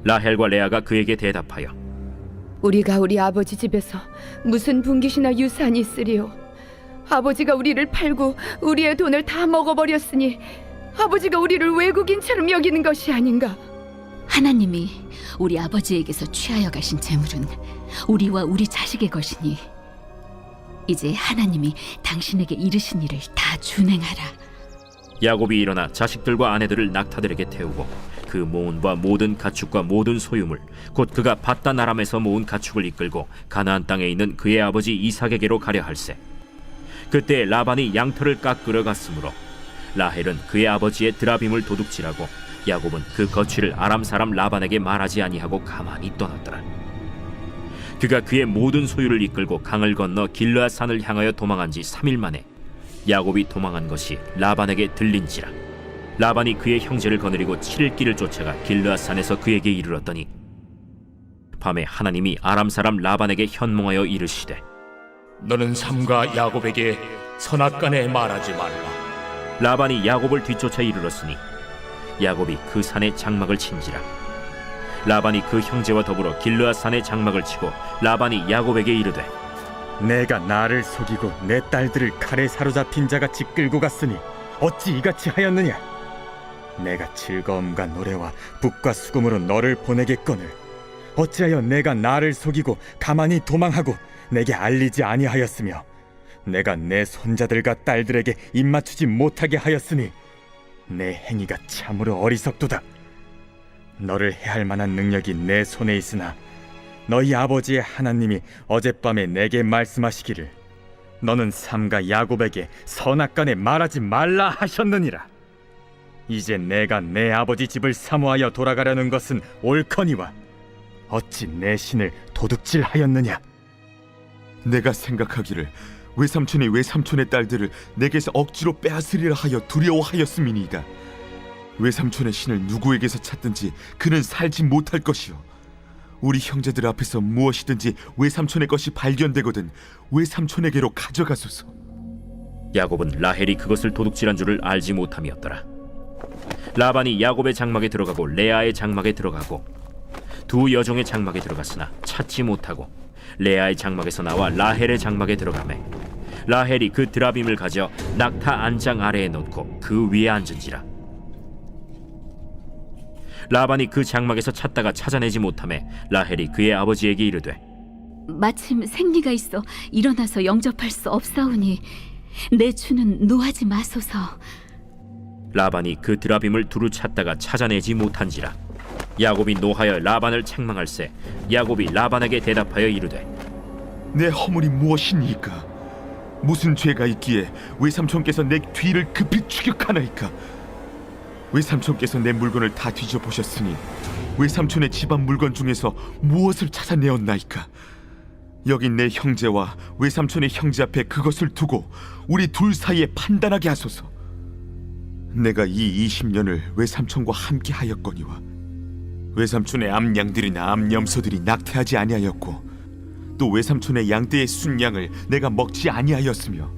라헬과 레아가 그에게 대답하여 우리가 우리 아버지 집에서 무슨 분깃이나 유산이 있으리요? 아버지가 우리를 팔고 우리의 돈을 다 먹어버렸으니 아버지가 우리를 외국인처럼 여기는 것이 아닌가? 하나님이 우리 아버지에게서 취하여 가신 재물은 우리와 우리 자식의 것이니 이제 하나님이 당신에게 이르신 일을 다 준행하라. 야곱이 일어나 자식들과 아내들을 낙타들에게 태우고 그 모은 바 모든 가축과 모든 소유물 곧 그가 밧단 아람에서 모은 가축을 이끌고 가나안 땅에 있는 그의 아버지 이삭에게로 가려 할세. 그때 라반이 양털을 깎으러 갔으므로 라헬은 그의 아버지의 드라빔을 도둑질하고 야곱은 그 거취를 아람 사람 라반에게 말하지 아니하고 가만히 떠났더라. 그가 그의 모든 소유를 이끌고 강을 건너 길르앗 산을 향하여 도망한 지 3일 만에 야곱이 도망한 것이 라반에게 들린지라. 라반이 그의 형제를 거느리고 7일 길을 쫓아가 길르앗 산에서 그에게 이르렀더니 밤에 하나님이 아람 사람 라반에게 현몽하여 이르시되 너는 삼가 야곱에게 선악간에 말하지 말라. 라반이 야곱을 뒤쫓아 이르렀으니 야곱이 그 산에 장막을 친지라. 라반이 그 형제와 더불어 길르앗 산에 장막을 치고 라반이 야곱에게 이르되 내가 나를 속이고 내 딸들을 칼에 사로잡힌 자같이 끌고 갔으니 어찌 이같이 하였느냐? 내가 즐거움과 노래와 북과 수금으로 너를 보내겠거늘 어찌하여 내가 나를 속이고 가만히 도망하고 내게 알리지 아니하였으며 내가 내 손자들과 딸들에게 입맞추지 못하게 하였으니 내 행위가 참으로 어리석도다. 너를 해할 만한 능력이 내 손에 있으나 너희 아버지의 하나님이 어젯밤에 내게 말씀하시기를 너는 삼가 야곱에게 선악간에 말하지 말라 하셨느니라. 이제 내가 내 아버지 집을 사모하여 돌아가려는 것은 옳거니와 어찌 내 신을 도둑질하였느냐? 내가 생각하기를 외삼촌의 딸들을 내게서 억지로 빼앗으리라 하여 두려워하였음이니이다. 외삼촌의 신을 누구에게서 찾든지 그는 살지 못할 것이요, 우리 형제들 앞에서 무엇이든지 외삼촌의 것이 발견되거든 외삼촌에게로 가져가소서. 야곱은 라헬이 그것을 도둑질한 줄을 알지 못함이었더라. 라반이 야곱의 장막에 들어가고 레아의 장막에 들어가고 두 여종의 장막에 들어갔으나 찾지 못하고 레아의 장막에서 나와 라헬의 장막에 들어가매 라헬이 그 드라빔을 가져 낙타 안장 아래에 놓고 그 위에 앉은지라. 라반이 그 장막에서 찾다가 찾아내지 못하매 라헬이 그의 아버지에게 이르되 마침 생리가 있어 일어나서 영접할 수 없사오니 내 주는 노하지 마소서. 라반이 그 드라빔을 두루 찾다가 찾아내지 못한지라. 야곱이 노하여 라반을 책망할세 야곱이 라반에게 대답하여 이르되 내 허물이 무엇이니까? 무슨 죄가 있기에 외삼촌께서 내 뒤를 급히 추격하나이까? 외삼촌께서 내 물건을 다 뒤져보셨으니 외삼촌의 집안 물건 중에서 무엇을 찾아내었나이까? 여기 내 형제와 외삼촌의 형제 앞에 그것을 두고 우리 둘 사이에 판단하게 하소서. 내가 이 20년을 외삼촌과 함께 하였거니와 외삼촌의 암양들이나 암염소들이 낙태하지 아니하였고 또 외삼촌의 양떼의 순양을 내가 먹지 아니하였으며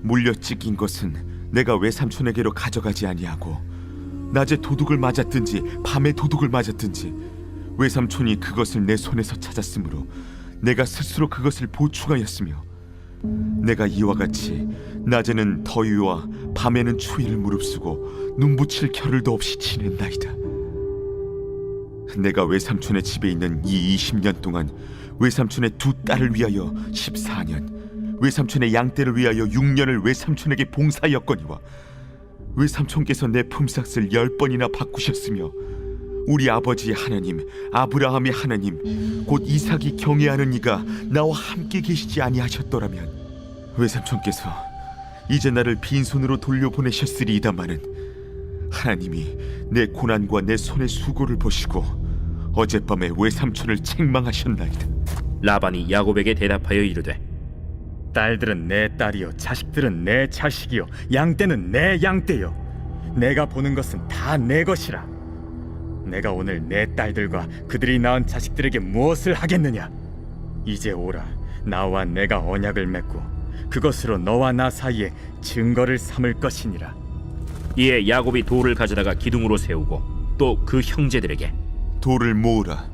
물려 찢긴 것은 내가 외삼촌에게로 가져가지 아니하고 낮에 도둑을 맞았든지 밤에 도둑을 맞았든지 외삼촌이 그것을 내 손에서 찾았으므로 내가 스스로 그것을 보충하였으며 내가 이와 같이 낮에는 더위와 밤에는 추위를 무릅쓰고 눈붙일 겨를도 없이 지낸나이다. 내가 외삼촌의 집에 있는 이 20년 동안 외삼촌의 두 딸을 위하여 14년, 외삼촌의 양떼를 위하여 6년을 외삼촌에게 봉사하였거니와 외삼촌께서 내 품삯을 10번이나 바꾸셨으며 우리 아버지의 하나님 아브라함의 하나님 곧 이삭이 경외하는 이가 나와 함께 계시지 아니하셨더라면 외삼촌께서 이제 나를 빈손으로 돌려보내셨으리이다마는 하나님이 내 고난과 내 손의 수고를 보시고 어젯밤에 외삼촌을 책망하셨나이다. 라반이 야곱에게 대답하여 이르되 딸들은 내 딸이요 자식들은 내 자식이요 양떼는 내 양떼요 내가 보는 것은 다 내 것이라. 내가 오늘 내 딸들과 그들이 낳은 자식들에게 무엇을 하겠느냐? 이제 오라, 나와 내가 언약을 맺고 그것으로 너와 나 사이에 증거를 삼을 것이니라. 이에 야곱이 돌을 가져다가 기둥으로 세우고 또 그 형제들에게 돌을 모으라.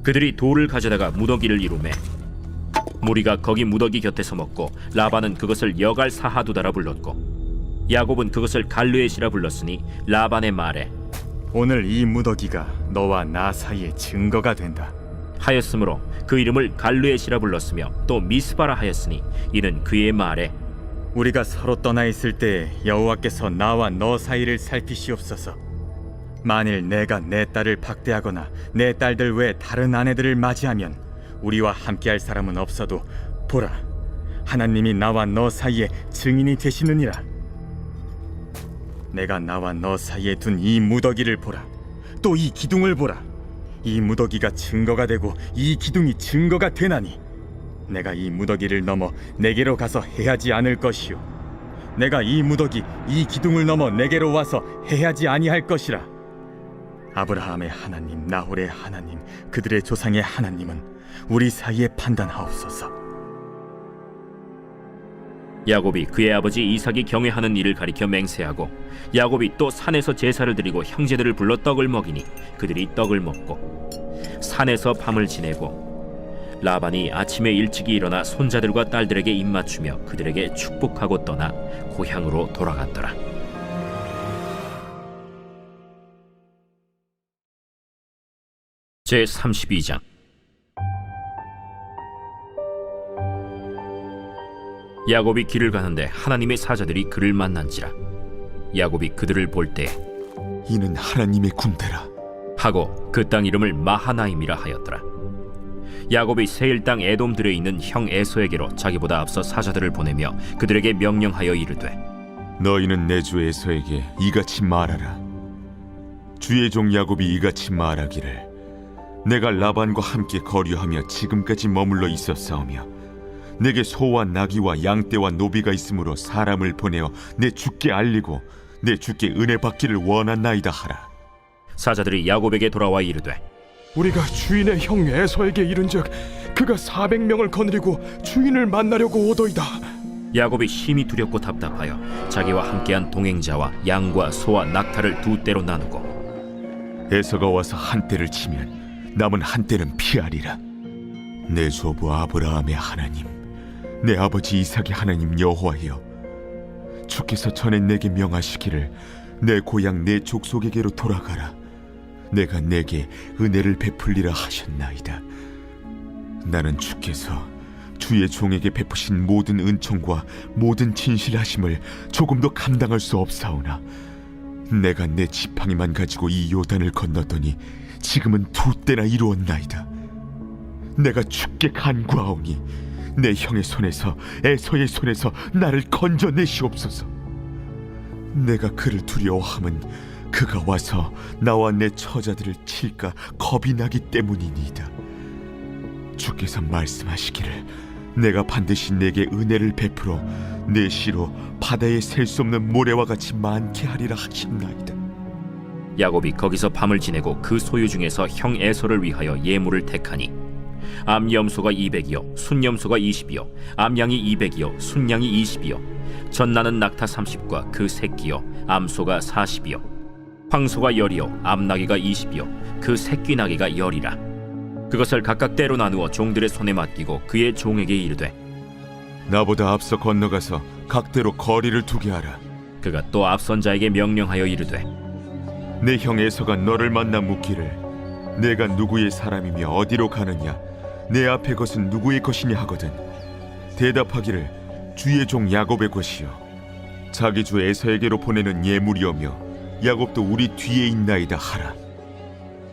그들이 돌을 가져다가 무더기를 이루매 무리가 거기 무더기 곁에서 먹고 라반은 그것을 여갈 사하두다라 불렀고 야곱은 그것을 갈르엣이라 불렀으니 라반의 말에 오늘 이 무더기가 너와 나 사이의 증거가 된다 하였으므로 그 이름을 갈르엣이라 불렀으며 또 미스바라 하였으니 이는 그의 말에 우리가 서로 떠나 있을 때 여호와께서 나와 너 사이를 살피시옵소서. 만일 내가 내 딸을 박대하거나 내 딸들 외 다른 아내들을 맞이하면 우리와 함께할 사람은 없어도 보라, 하나님이 나와 너 사이에 증인이 되시느니라. 내가 나와 너 사이에 둔 이 무더기를 보라. 또 이 기둥을 보라. 이 무더기가 증거가 되고 이 기둥이 증거가 되나니 내가 이 무더기를 넘어 내게로 가서 해하지 않을 것이요 내가 이 무더기 이 기둥을 넘어 내게로 와서 해하지 아니할 것이라. 아브라함의 하나님 나홀의 하나님 그들의 조상의 하나님은 우리 사이에 판단하옵소서. 야곱이 그의 아버지 이삭이 경외하는 일을 가리켜 맹세하고 야곱이 또 산에서 제사를 드리고 형제들을 불러 떡을 먹이니 그들이 떡을 먹고 산에서 밤을 지내고 라반이 아침에 일찍이 일어나 손자들과 딸들에게 입맞추며 그들에게 축복하고 떠나 고향으로 돌아갔더라. 제32장. 야곱이 길을 가는데 하나님의 사자들이 그를 만난지라. 야곱이 그들을 볼 때 이는 하나님의 군대라. 하고 그 땅 이름을 마하나임이라 하였더라. 야곱이 세일 땅 에돔들에 있는 형 에서에게로 자기보다 앞서 사자들을 보내며 그들에게 명령하여 이르되 너희는 내 주 에서에게 이같이 말하라. 주의 종 야곱이 이같이 말하기를 내가 라반과 함께 거류하며 지금까지 머물러 있었사오며 내게 소와 나귀와 양떼와 노비가 있으므로 사람을 보내어 내 주께 알리고 내 주께 은혜 받기를 원하나이다 하라. 사자들이 야곱에게 돌아와 이르되 우리가 주인의 형 에서에게 이른즉 그가 400명을 거느리고 주인을 만나려고 오더이다. 야곱이 심히 두렵고 답답하여 자기와 함께한 동행자와 양과 소와 낙타를 두 떼로 나누고 에서가 와서 한 떼를 치면 남은 한 떼는 피하리라. 내 조부 아브라함의 하나님, 내 아버지 이삭의 하나님 여호와여, 주께서 전에 내게 명하시기를 내 고향 내 족속에게로 돌아가라. 내가 내게 은혜를 베풀리라 하셨나이다. 나는 주께서 주의 종에게 베푸신 모든 은총과 모든 진실하심을 조금도 감당할 수 없사오나 내가 내 지팡이만 가지고 이 요단을 건넜더니 지금은 두 때나 이루었나이다. 내가 주께 간구하오니 내 형의 손에서 에서의 손에서 나를 건져내시옵소서. 내가 그를 두려워함은 그가 와서 나와 내 처자들을 칠까 겁이 나기 때문이니이다. 주께서 말씀하시기를 내가 반드시 내게 은혜를 베풀어 내 시로 바다에 셀 수 없는 모래와 같이 많게 하리라 하셨나이다. 야곱이 거기서 밤을 지내고 그 소유 중에서 형 에서를 위하여 예물을 택하니 암염소가 200이요 순염소가 20이요 암양이 200이요 순양이 20이요 젖나는 낙타 30과 그 새끼요 암소가 40이요 황소가 10이요 암나귀가 20이요 그 새끼 나귀가 10이라. 그것을 각각 때로 나누어 종들의 손에 맡기고 그의 종에게 이르되 나보다 앞서 건너가서 각대로 거리를 두게 하라. 그가 또 앞선 자에게 명령하여 이르되 내 형 에서가 너를 만나 묻기를 내가 누구의 사람이며 어디로 가느냐 내 앞에 것은 누구의 것이냐 하거든 대답하기를 주의 종 야곱의 것이요 자기 주 에서에게로 보내는 예물이오며 야곱도 우리 뒤에 있나이다 하라.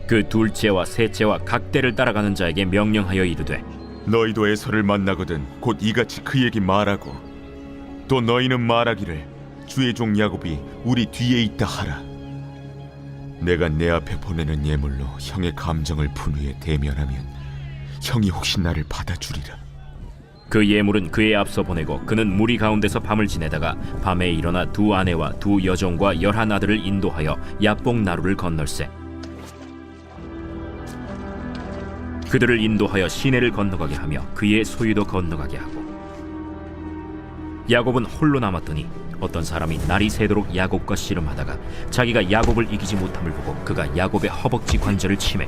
그 둘째와 셋째와 각대를 따라가는 자에게 명령하여 이르되 너희도 에서를 만나거든 곧 이같이 그에게 말하고 또 너희는 말하기를 주의 종 야곱이 우리 뒤에 있다 하라. 내가 내 앞에 보내는 예물로 형의 감정을 푼 후에 대면하면 형이 혹시 나를 받아주리라. 그 예물은 그의 앞서 보내고 그는 무리 가운데서 밤을 지내다가 밤에 일어나 두 아내와 두 여종과 11 아들을 인도하여 야복 나루를 건널세. 그들을 인도하여 시내를 건너가게 하며 그의 소유도 건너가게 하고 야곱은 홀로 남았더니 어떤 사람이 날이 새도록 야곱과 씨름하다가 자기가 야곱을 이기지 못함을 보고 그가 야곱의 허벅지 관절을 치매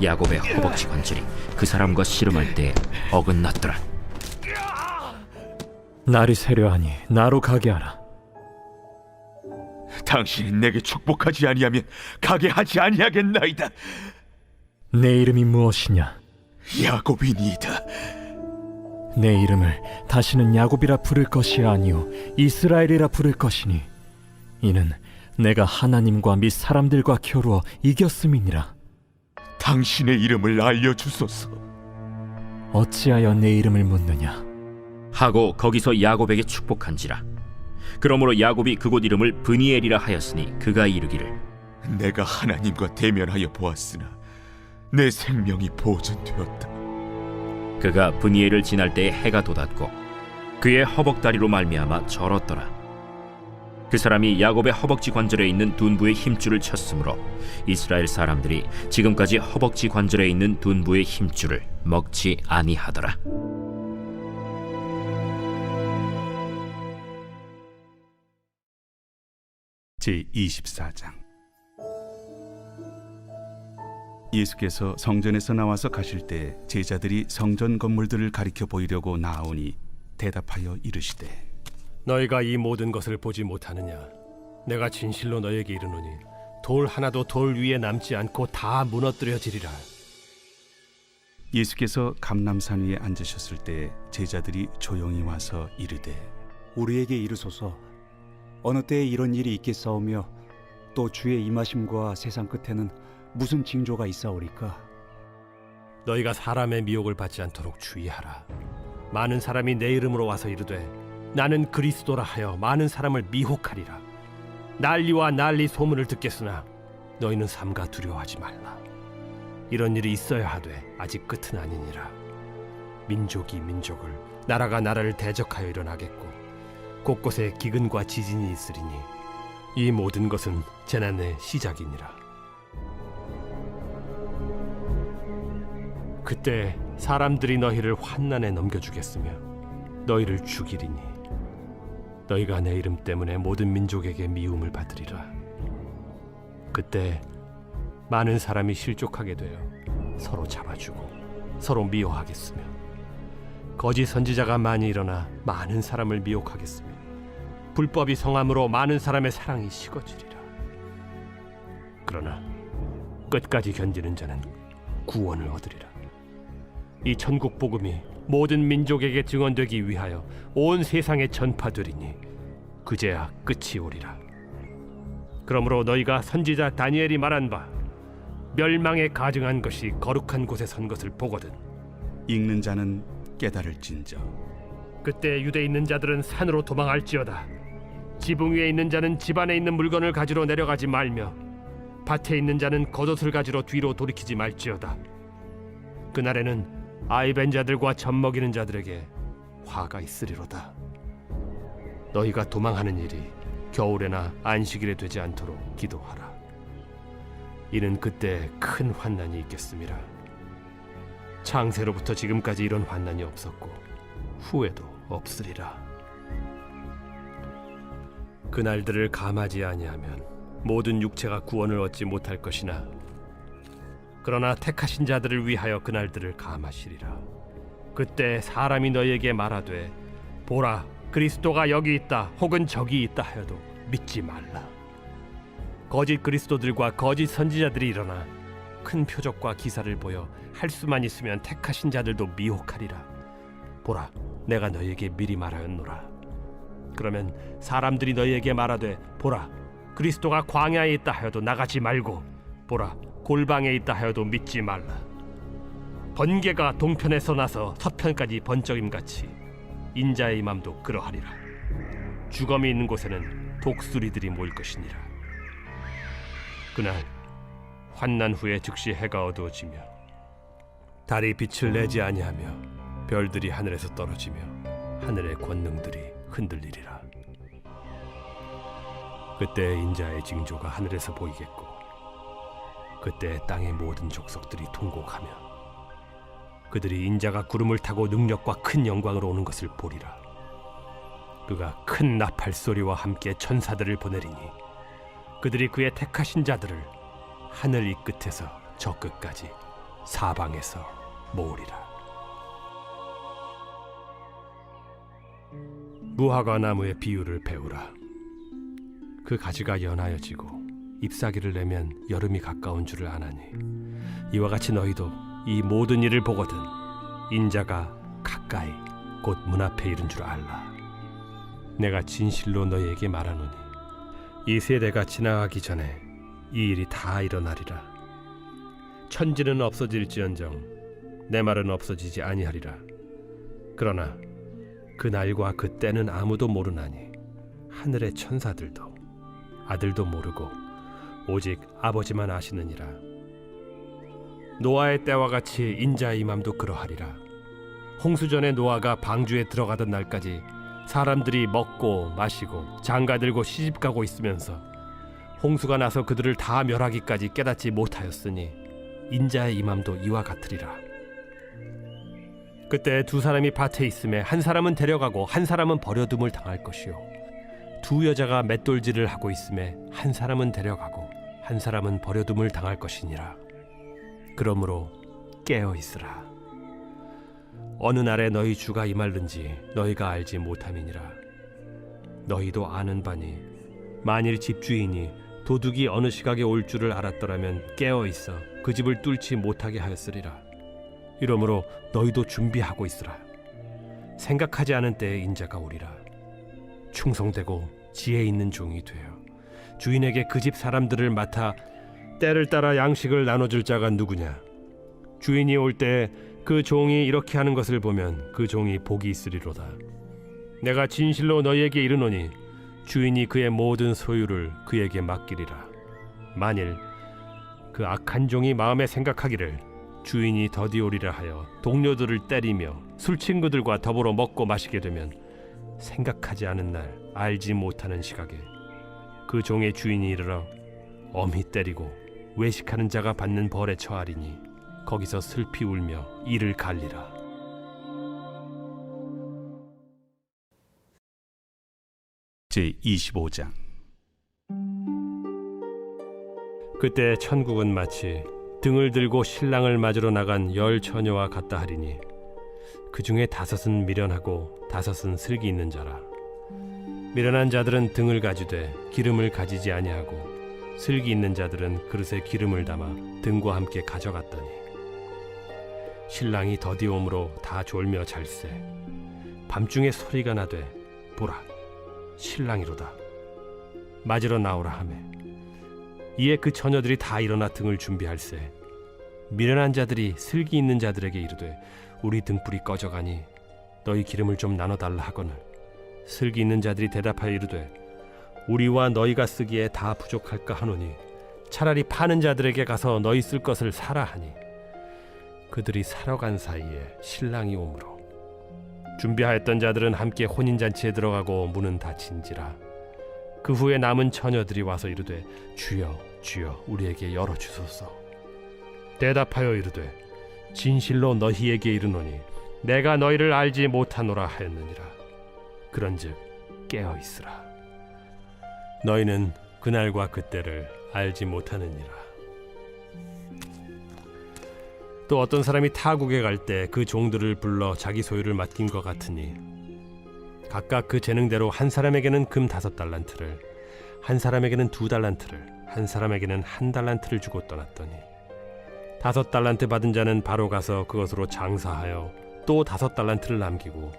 야곱의 허벅지 관절이 그 사람과 씨름할 때에 어긋났더라. 날이 새려하니 나로 가게 하라. 당신이 내게 축복하지 아니하면 가게 하지 아니하겠나이다. 내 이름이 무엇이냐? 야곱이니이다. 내 이름을 다시는 야곱이라 부를 것이 아니오 이스라엘이라 부를 것이니 이는 내가 하나님과 및 사람들과 겨루어 이겼음이니라. 당신의 이름을 알려주소서. 어찌하여 내 이름을 묻느냐? 하고 거기서 야곱에게 축복한지라. 그러므로 야곱이 그곳 이름을 브니엘이라 하였으니 그가 이르기를 내가 하나님과 대면하여 보았으나 내 생명이 보존되었다. 그가 브니엘을 지날 때에 해가 돋았고 그의 허벅다리로 말미암아 절었더라. 그 사람이 야곱의 허벅지 관절에 있는 둔부의 힘줄을 쳤으므로 이스라엘 사람들이 지금까지 허벅지 관절에 있는 둔부의 힘줄을 먹지 아니하더라. 제24장. 예수께서 성전에서 나와서 가실 때 제자들이 성전 건물들을 가리켜 보이려고 나아오니 대답하여 이르시되 너희가 이 모든 것을 보지 못하느냐? 내가 진실로 너희에게 이르노니 돌 하나도 돌 위에 남지 않고 다 무너뜨려지리라. 예수께서 감람산 위에 앉으셨을 때 제자들이 조용히 와서 이르되 우리에게 이르소서 어느 때에 이런 일이 있겠사오며 또 주의 임하심과 세상 끝에는 무슨 징조가 있사오리까? 너희가 사람의 미혹을 받지 않도록 주의하라. 많은 사람이 내 이름으로 와서 이르되 나는 그리스도라 하여 많은 사람을 미혹하리라. 난리와 난리 소문을 듣겠으나 너희는 삼가 두려워하지 말라. 이런 일이 있어야 하되 아직 끝은 아니니라. 민족이 민족을, 나라가 나라를 대적하여 일어나겠고 곳곳에 기근과 지진이 있으리니 이 모든 것은 재난의 시작이니라. 그때 사람들이 너희를 환난에 넘겨주겠으며 너희를 죽이리니 너희가 내 이름 때문에 모든 민족에게 미움을 받으리라. 그때 많은 사람이 실족하게 되어 서로 잡아주고 서로 미워하겠으며 거짓 선지자가 많이 일어나 많은 사람을 미혹하겠으며 불법이 성함으로 많은 사람의 사랑이 식어지리라. 그러나 끝까지 견디는 자는 구원을 얻으리라. 이 천국 복음이 모든 민족에게 증언되기 위하여 온 세상에 전파되리니 그제야 끝이 오리라. 그러므로 너희가 선지자 다니엘이 말한 바 멸망에 가증한 것이 거룩한 곳에 선 것을 보거든 읽는 자는 깨달을진저. 그때 유대에 있는 자들은 산으로 도망할지어다. 지붕 위에 있는 자는 집 안에 있는 물건을 가지러 내려가지 말며 밭에 있는 자는 겉옷을 가지러 뒤로 돌이키지 말지어다. 그날에는 아이 벤 자들과 젖 먹이는 자들에게 화가 있으리로다. 너희가 도망하는 일이 겨울에나 안식일에 되지 않도록 기도하라. 이는 그때 큰 환난이 있겠음이라. 창세로부터 지금까지 이런 환난이 없었고 후에도 없으리라. 그날들을 감하지 아니하면 모든 육체가 구원을 얻지 못할 것이나 그러나 택하신 자들을 위하여 그날들을 감하시리라. 그때 사람이 너희에게 말하되 보라 그리스도가 여기 있다 혹은 저기 있다 하여도 믿지 말라. 거짓 그리스도들과 거짓 선지자들이 일어나 큰 표적과 기사를 보여 할 수만 있으면 택하신 자들도 미혹하리라. 보라 내가 너희에게 미리 말하였노라. 그러면 사람들이 너희에게 말하되 보라 그리스도가 광야에 있다 하여도 나가지 말고 보라 골방에 있다 하여도 믿지 말라. 번개가 동편에서 나서 서편까지 번쩍임같이 인자의 맘도 그러하리라. 주검이 있는 곳에는 독수리들이 모일 것이니라. 그날 환난 후에 즉시 해가 어두워지며 달이 빛을 내지 아니하며 별들이 하늘에서 떨어지며 하늘의 권능들이 흔들리리라. 그때 인자의 징조가 하늘에서 보이겠고 그때 땅의 모든 족속들이 통곡하며 그들이 인자가 구름을 타고 능력과 큰 영광으로 오는 것을 보리라. 그가 큰 나팔 소리와 함께 천사들을 보내리니 그들이 그의 택하신 자들을 하늘 이 끝에서 저 끝까지 사방에서 모으리라. 무화과 나무의 비유를 배우라. 그 가지가 연하여지고 잎사귀를 내면 여름이 가까운 줄을 아나니 이와 같이 너희도 이 모든 일을 보거든 인자가 가까이 곧 문 앞에 이른 줄 알라. 내가 진실로 너희에게 말하노니 이 세대가 지나가기 전에 이 일이 다 일어나리라. 천지는 없어질지언정 내 말은 없어지지 아니하리라. 그러나 그 날과 그 때는 아무도 모르나니 하늘의 천사들도 아들도 모르고 오직 아버지만 아시느니라. 노아의 때와 같이 인자의 임함도 그러하리라. 홍수전에 노아가 방주에 들어가던 날까지 사람들이 먹고 마시고 장가들고 시집가고 있으면서 홍수가 나서 그들을 다 멸하기까지 깨닫지 못하였으니 인자의 임함도 이와 같으리라. 그때 두 사람이 밭에 있음에 한 사람은 데려가고 한 사람은 버려둠을 당할 것이요 두 여자가 맷돌질을 하고 있음에 한 사람은 데려가고 한 사람은 버려둠을 당할 것이니라. 그러므로 깨어 있으라. 어느 날에 너희 주가 임할는지 너희가 알지 못함이니라. 너희도 아는 바니 만일 집주인이 도둑이 어느 시각에 올 줄을 알았더라면 깨어 있어 그 집을 뚫지 못하게 하였으리라. 이러므로 너희도 준비하고 있으라. 생각하지 않은 때에 인자가 오리라. 충성되고 지혜 있는 종이 되어 주인에게 그 집 사람들을 맡아 때를 따라 양식을 나눠줄 자가 누구냐? 주인이 올 때 그 종이 이렇게 하는 것을 보면 그 종이 복이 있으리로다. 내가 진실로 너희에게 이르노니 주인이 그의 모든 소유를 그에게 맡기리라. 만일 그 악한 종이 마음에 생각하기를 주인이 더디 오리라 하여 동료들을 때리며 술 친구들과 더불어 먹고 마시게 되면 생각하지 않은 날 알지 못하는 시각에 그 종의 주인이 이르러 엄히 때리고 외식하는 자가 받는 벌에 처하리니 거기서 슬피 울며 이를 갈리라. 제25장. 그때 천국은 마치 등을 들고 신랑을 맞으러 나간 10 처녀와 같다 하리니 그 중에 5은 미련하고 5은 슬기 있는 자라. 미련한 자들은 등을 가지되 기름을 가지지 아니하고 슬기 있는 자들은 그릇에 기름을 담아 등과 함께 가져갔더니 신랑이 더디옴으로 다 졸며 잘세. 밤중에 소리가 나되 보라 신랑이로다 맞으러 나오라 하매 이에 그 처녀들이 다 일어나 등을 준비할세. 미련한 자들이 슬기 있는 자들에게 이르되 우리 등불이 꺼져가니 너희 기름을 좀 나눠달라 하거늘 슬기 있는 자들이 대답하여 이르되 우리와 너희가 쓰기에 다 부족할까 하노니 차라리 파는 자들에게 가서 너희 쓸 것을 사라 하니 그들이 사러 간 사이에 신랑이 오므로 준비하였던 자들은 함께 혼인잔치에 들어가고 문은 닫힌지라. 그 후에 남은 처녀들이 와서 이르되 주여 주여 우리에게 열어주소서. 대답하여 이르되 진실로 너희에게 이르노니 내가 너희를 알지 못하노라 하였느니라. 그런즉 깨어있으라. 너희는 그날과 그때를 알지 못하느니라. 또 어떤 사람이 타국에 갈 때 그 종들을 불러 자기 소유를 맡긴 것 같으니 각각 그 재능대로 한 사람에게는 금 5달란트를, 한 사람에게는 2달란트를, 한 사람에게는 1달란트를 주고 떠났더니 5달란트 받은 자는 바로 가서 그것으로 장사하여 또 5달란트를 남기고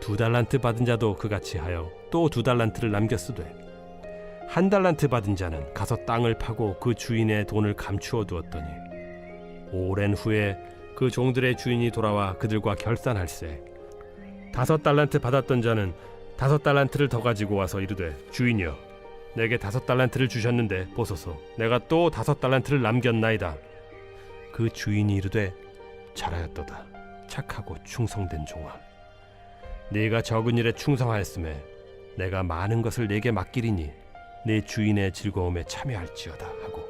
2달란트 받은 자도 그같이 하여 또 2달란트를 남겼으되 1달란트 받은 자는 가서 땅을 파고 그 주인의 돈을 감추어 두었더니 오랜 후에 그 종들의 주인이 돌아와 그들과 결산할세. 5달란트 받았던 자는 5달란트를 더 가지고 와서 이르되 주인이여 내게 5달란트를 주셨는데 보소서 내가 또 5달란트를 남겼나이다. 그 주인이 이르되 잘하였도다 착하고 충성된 종아. 네가 적은 일에 충성하였음에 내가 많은 것을 네게 맡기리니 네 주인의 즐거움에 참여할지어다 하고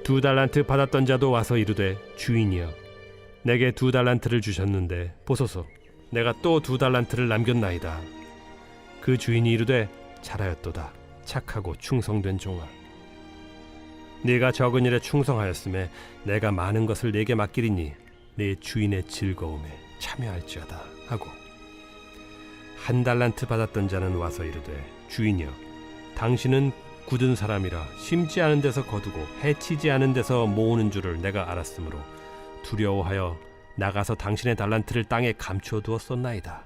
2달란트 받았던 자도 와서 이르되 주인이여 내게 2달란트를 주셨는데 보소서 내가 또 2달란트를 남겼나이다. 그 주인이 이르되 잘하였도다 착하고 충성된 종아. 네가 적은 일에 충성하였음에 내가 많은 것을 네게 맡기리니 네 주인의 즐거움에 참여할지어다 하고 1달란트 받았던 자는 와서 이르되 주인이여 당신은 굳은 사람이라 심지 않은 데서 거두고 해치지 않은 데서 모으는 줄을 내가 알았으므로 두려워하여 나가서 당신의 달란트를 땅에 감추어 두었었나이다.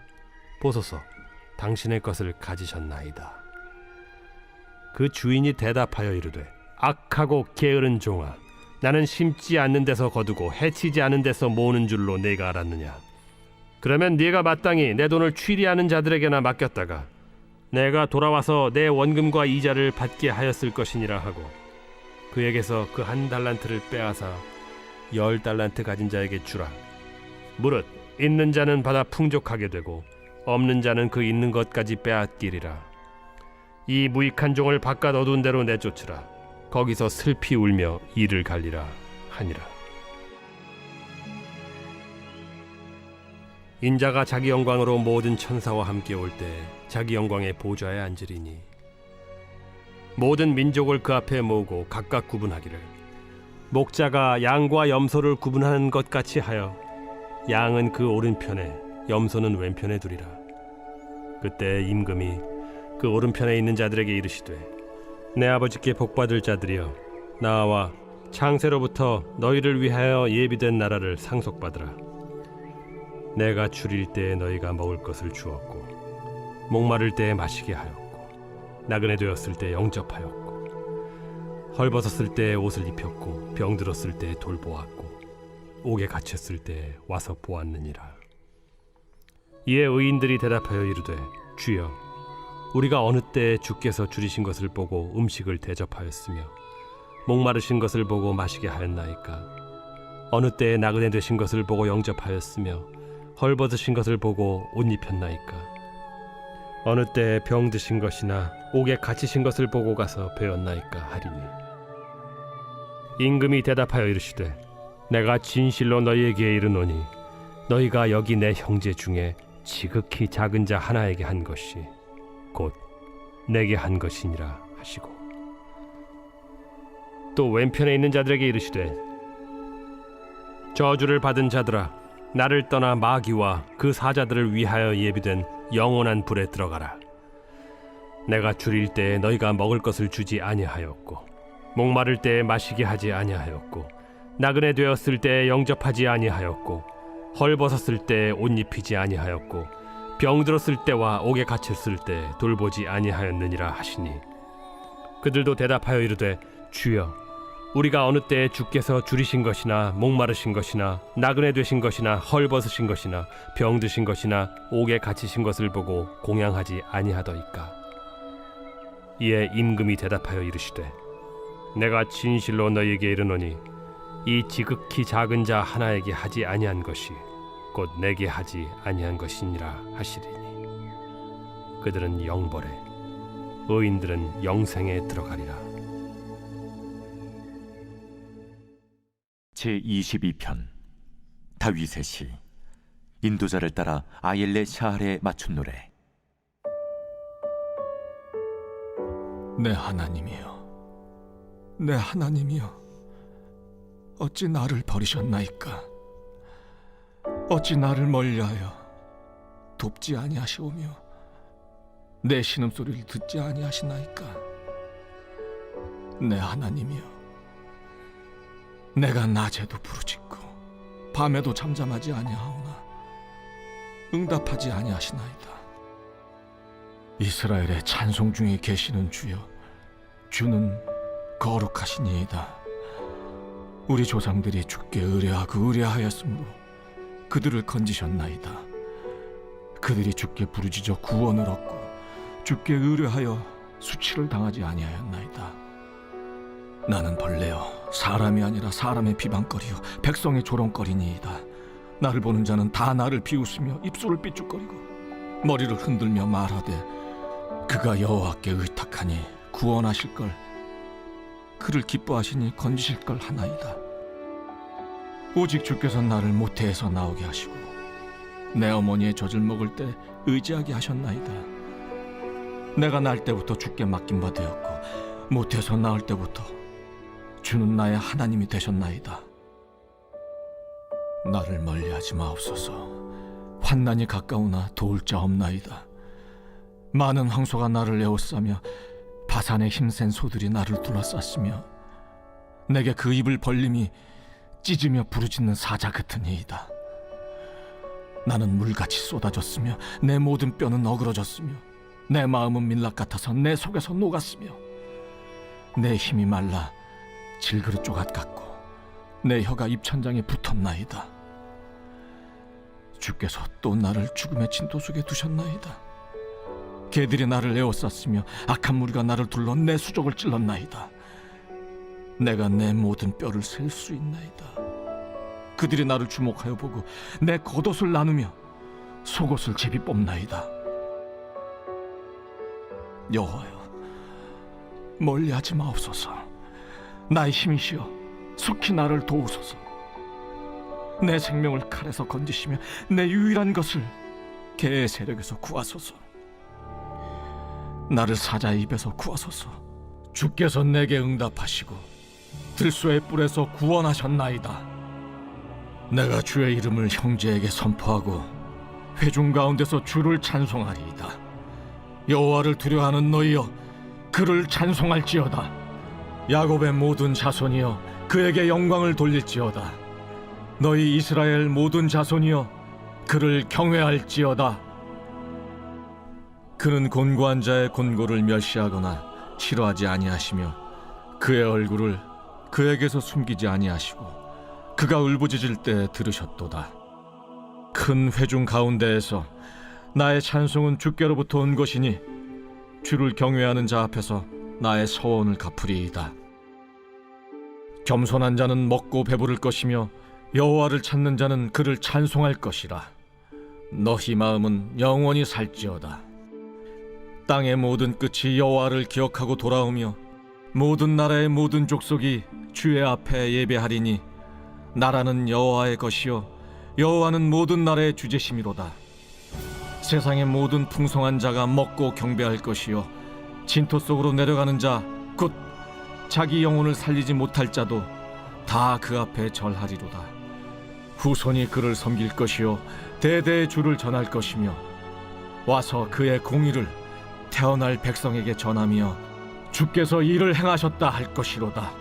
보소서 당신의 것을 가지셨나이다. 그 주인이 대답하여 이르되 악하고 게으른 종아 나는 심지 않는 데서 거두고 해치지 않은 데서 모으는 줄로 네가 알았느냐. 그러면 네가 마땅히 내 돈을 취리하는 자들에게나 맡겼다가 내가 돌아와서 내 원금과 이자를 받게 하였을 것이니라 하고 그에게서 그 1달란트를 빼앗아 10달란트 가진 자에게 주라. 무릇 있는 자는 받아 풍족하게 되고 없는 자는 그 있는 것까지 빼앗기리라. 이 무익한 종을 바깥 어두운 데로 내쫓으라. 거기서 슬피 울며 이를 갈리라 하니라. 인자가 자기 영광으로 모든 천사와 함께 올 때 자기 영광의 보좌에 앉으리니 모든 민족을 그 앞에 모으고 각각 구분하기를 목자가 양과 염소를 구분하는 것 같이 하여 양은 그 오른편에 염소는 왼편에 두리라. 그때 임금이 그 오른편에 있는 자들에게 이르시되 내 아버지께 복받을 자들이여 나와 창세로부터 너희를 위하여 예비된 나라를 상속받으라. 내가 줄일 때에 너희가 먹을 것을 주었고 목마를 때에 마시게 하였고 나그네 되었을 때 영접하였고 헐벗었을 때 옷을 입혔고 병들었을 때 돌보았고 옥에 갇혔을 때 와서 보았느니라. 이에 의인들이 대답하여 이르되 주여 우리가 어느 때 주께서 줄이신 것을 보고 음식을 대접하였으며 목마르신 것을 보고 마시게 하였나이까? 어느 때에 나그네 되신 것을 보고 영접하였으며 헐벗으신 것을 보고 옷 입혔나이까? 어느 때에 병드신 것이나 옥에 갇히신 것을 보고 가서 배웠나이까 하리니 임금이 대답하여 이르시되 내가 진실로 너희에게 이르노니 너희가 여기 내 형제 중에 지극히 작은 자 하나에게 한 것이 곧 내게 한 것이니라 하시고 또 왼편에 있는 자들에게 이르시되 저주를 받은 자들아 나를 떠나 마귀와 그 사자들을 위하여 예비된 영원한 불에 들어가라. 내가 줄일 때에 너희가 먹을 것을 주지 아니하였고 목마를 때에 마시게 하지 아니하였고 나그네 되었을 때에 영접하지 아니하였고 헐벗었을 때에 옷 입히지 아니하였고 병들었을 때와 옥에 갇혔을 때 돌보지 아니하였느니라 하시니 그들도 대답하여 이르되 주여 우리가 어느 때에 주께서 줄이신 것이나 목마르신 것이나 나그네 되신 것이나 헐벗으신 것이나 병드신 것이나 옥에 갇히신 것을 보고 공양하지 아니하더이까? 이에 임금이 대답하여 이르시되 내가 진실로 너희에게 이르노니 이 지극히 작은 자 하나에게 하지 아니한 것이 곧 내게 하지 아니한 것이니라 하시리니 그들은 영벌에 의인들은 영생에 들어가리라. 제22편 다윗의 시 인도자를 따라 아옐레 샤할에 맞춘 노래. 내 하나님이여, 내 하나님이여, 어찌 나를 버리셨나이까? 어찌 나를 멀리하여 돕지 아니하시오며 내 신음소리를 듣지 아니하시나이까? 내 하나님이여, 내가 낮에도 부르짖고 밤에도 잠잠하지 아니하오나 응답하지 아니하시나이다. 이스라엘의 찬송 중에 계시는 주여, 주는 거룩하시니이다. 우리 조상들이 주께 의뢰하였으므로 그들을 건지셨나이다. 그들이 주께 부르짖어 구원을 얻고 주께 의뢰하여 수치를 당하지 아니하였나이다. 나는 벌레여 사람이 아니라 사람의 비방거리요 백성의 조롱거리니이다. 나를 보는 자는 다 나를 비웃으며 입술을 삐죽거리고 머리를 흔들며 말하되 그가 여호와께 의탁하니 구원하실 걸, 그를 기뻐하시니 건지실 걸 하나이다. 오직 주께서 나를 모태에서 나오게 하시고 내 어머니의 젖을 먹을 때 의지하게 하셨나이다. 내가 날 때부터 주께 맡긴 바 되었고 모태에서 나올 때부터 주는 나의 하나님이 되셨나이다. 나를 멀리하지 마옵소서. 환난이 가까우나 도울 자 없나이다. 많은 황소가 나를 에워싸며 바산의 힘센 소들이 나를 둘러쌌으며 내게 그 입을 벌림이 찢으며 부르짖는 사자 같으니이다. 나는 물같이 쏟아졌으며 내 모든 뼈는 어그러졌으며 내 마음은 밀랍 같아서 내 속에서 녹았으며 내 힘이 말라 질그릇 조각 같고 내 혀가 입천장에 붙었나이다. 주께서 또 나를 죽음의 진토 속에 두셨나이다. 개들이 나를 에워쌌으며 악한 무리가 나를 둘러 내 수족을 찔렀나이다. 내가 내 모든 뼈를 셀 수 있나이다. 그들이 나를 주목하여 보고 내 겉옷을 나누며 속옷을 제비 뽑나이다. 여호와여, 멀리하지 마옵소서. 나의 힘이시여 속히 나를 도우소서. 내 생명을 칼에서 건지시며 내 유일한 것을 개의 세력에서 구하소서. 나를 사자의 입에서 구하소서. 주께서 내게 응답하시고 들소의 뿔에서 구원하셨나이다. 내가 주의 이름을 형제에게 선포하고 회중 가운데서 주를 찬송하리이다. 여호와를 두려워하는 너희여, 그를 찬송할지어다. 야곱의 모든 자손이여, 그에게 영광을 돌릴지어다. 너희 이스라엘 모든 자손이여, 그를 경외할지어다. 그는 곤고한 자의 곤고를 멸시하거나 싫어하지 아니하시며 그의 얼굴을 그에게서 숨기지 아니하시고 그가 울부짖을 때 들으셨도다. 큰 회중 가운데에서 나의 찬송은 주께로부터 온 것이니 주를 경외하는 자 앞에서 나의 서원을 갚으리이다. 겸손한 자는 먹고 배부를 것이며 여호와를 찾는 자는 그를 찬송할 것이라. 너희 마음은 영원히 살지어다. 땅의 모든 끝이 여호와를 기억하고 돌아오며 모든 나라의 모든 족속이 주의 앞에 예배하리니 나라는 여호와의 것이요 여호와는 모든 나라의 주제심이로다. 세상의 모든 풍성한 자가 먹고 경배할 것이요 진토 속으로 내려가는 자 곧 자기 영혼을 살리지 못할 자도 다 그 앞에 절하리로다. 후손이 그를 섬길 것이요 대대의 주를 전할 것이며 와서 그의 공의를 태어날 백성에게 전하며 주께서 이를 행하셨다 할 것이로다.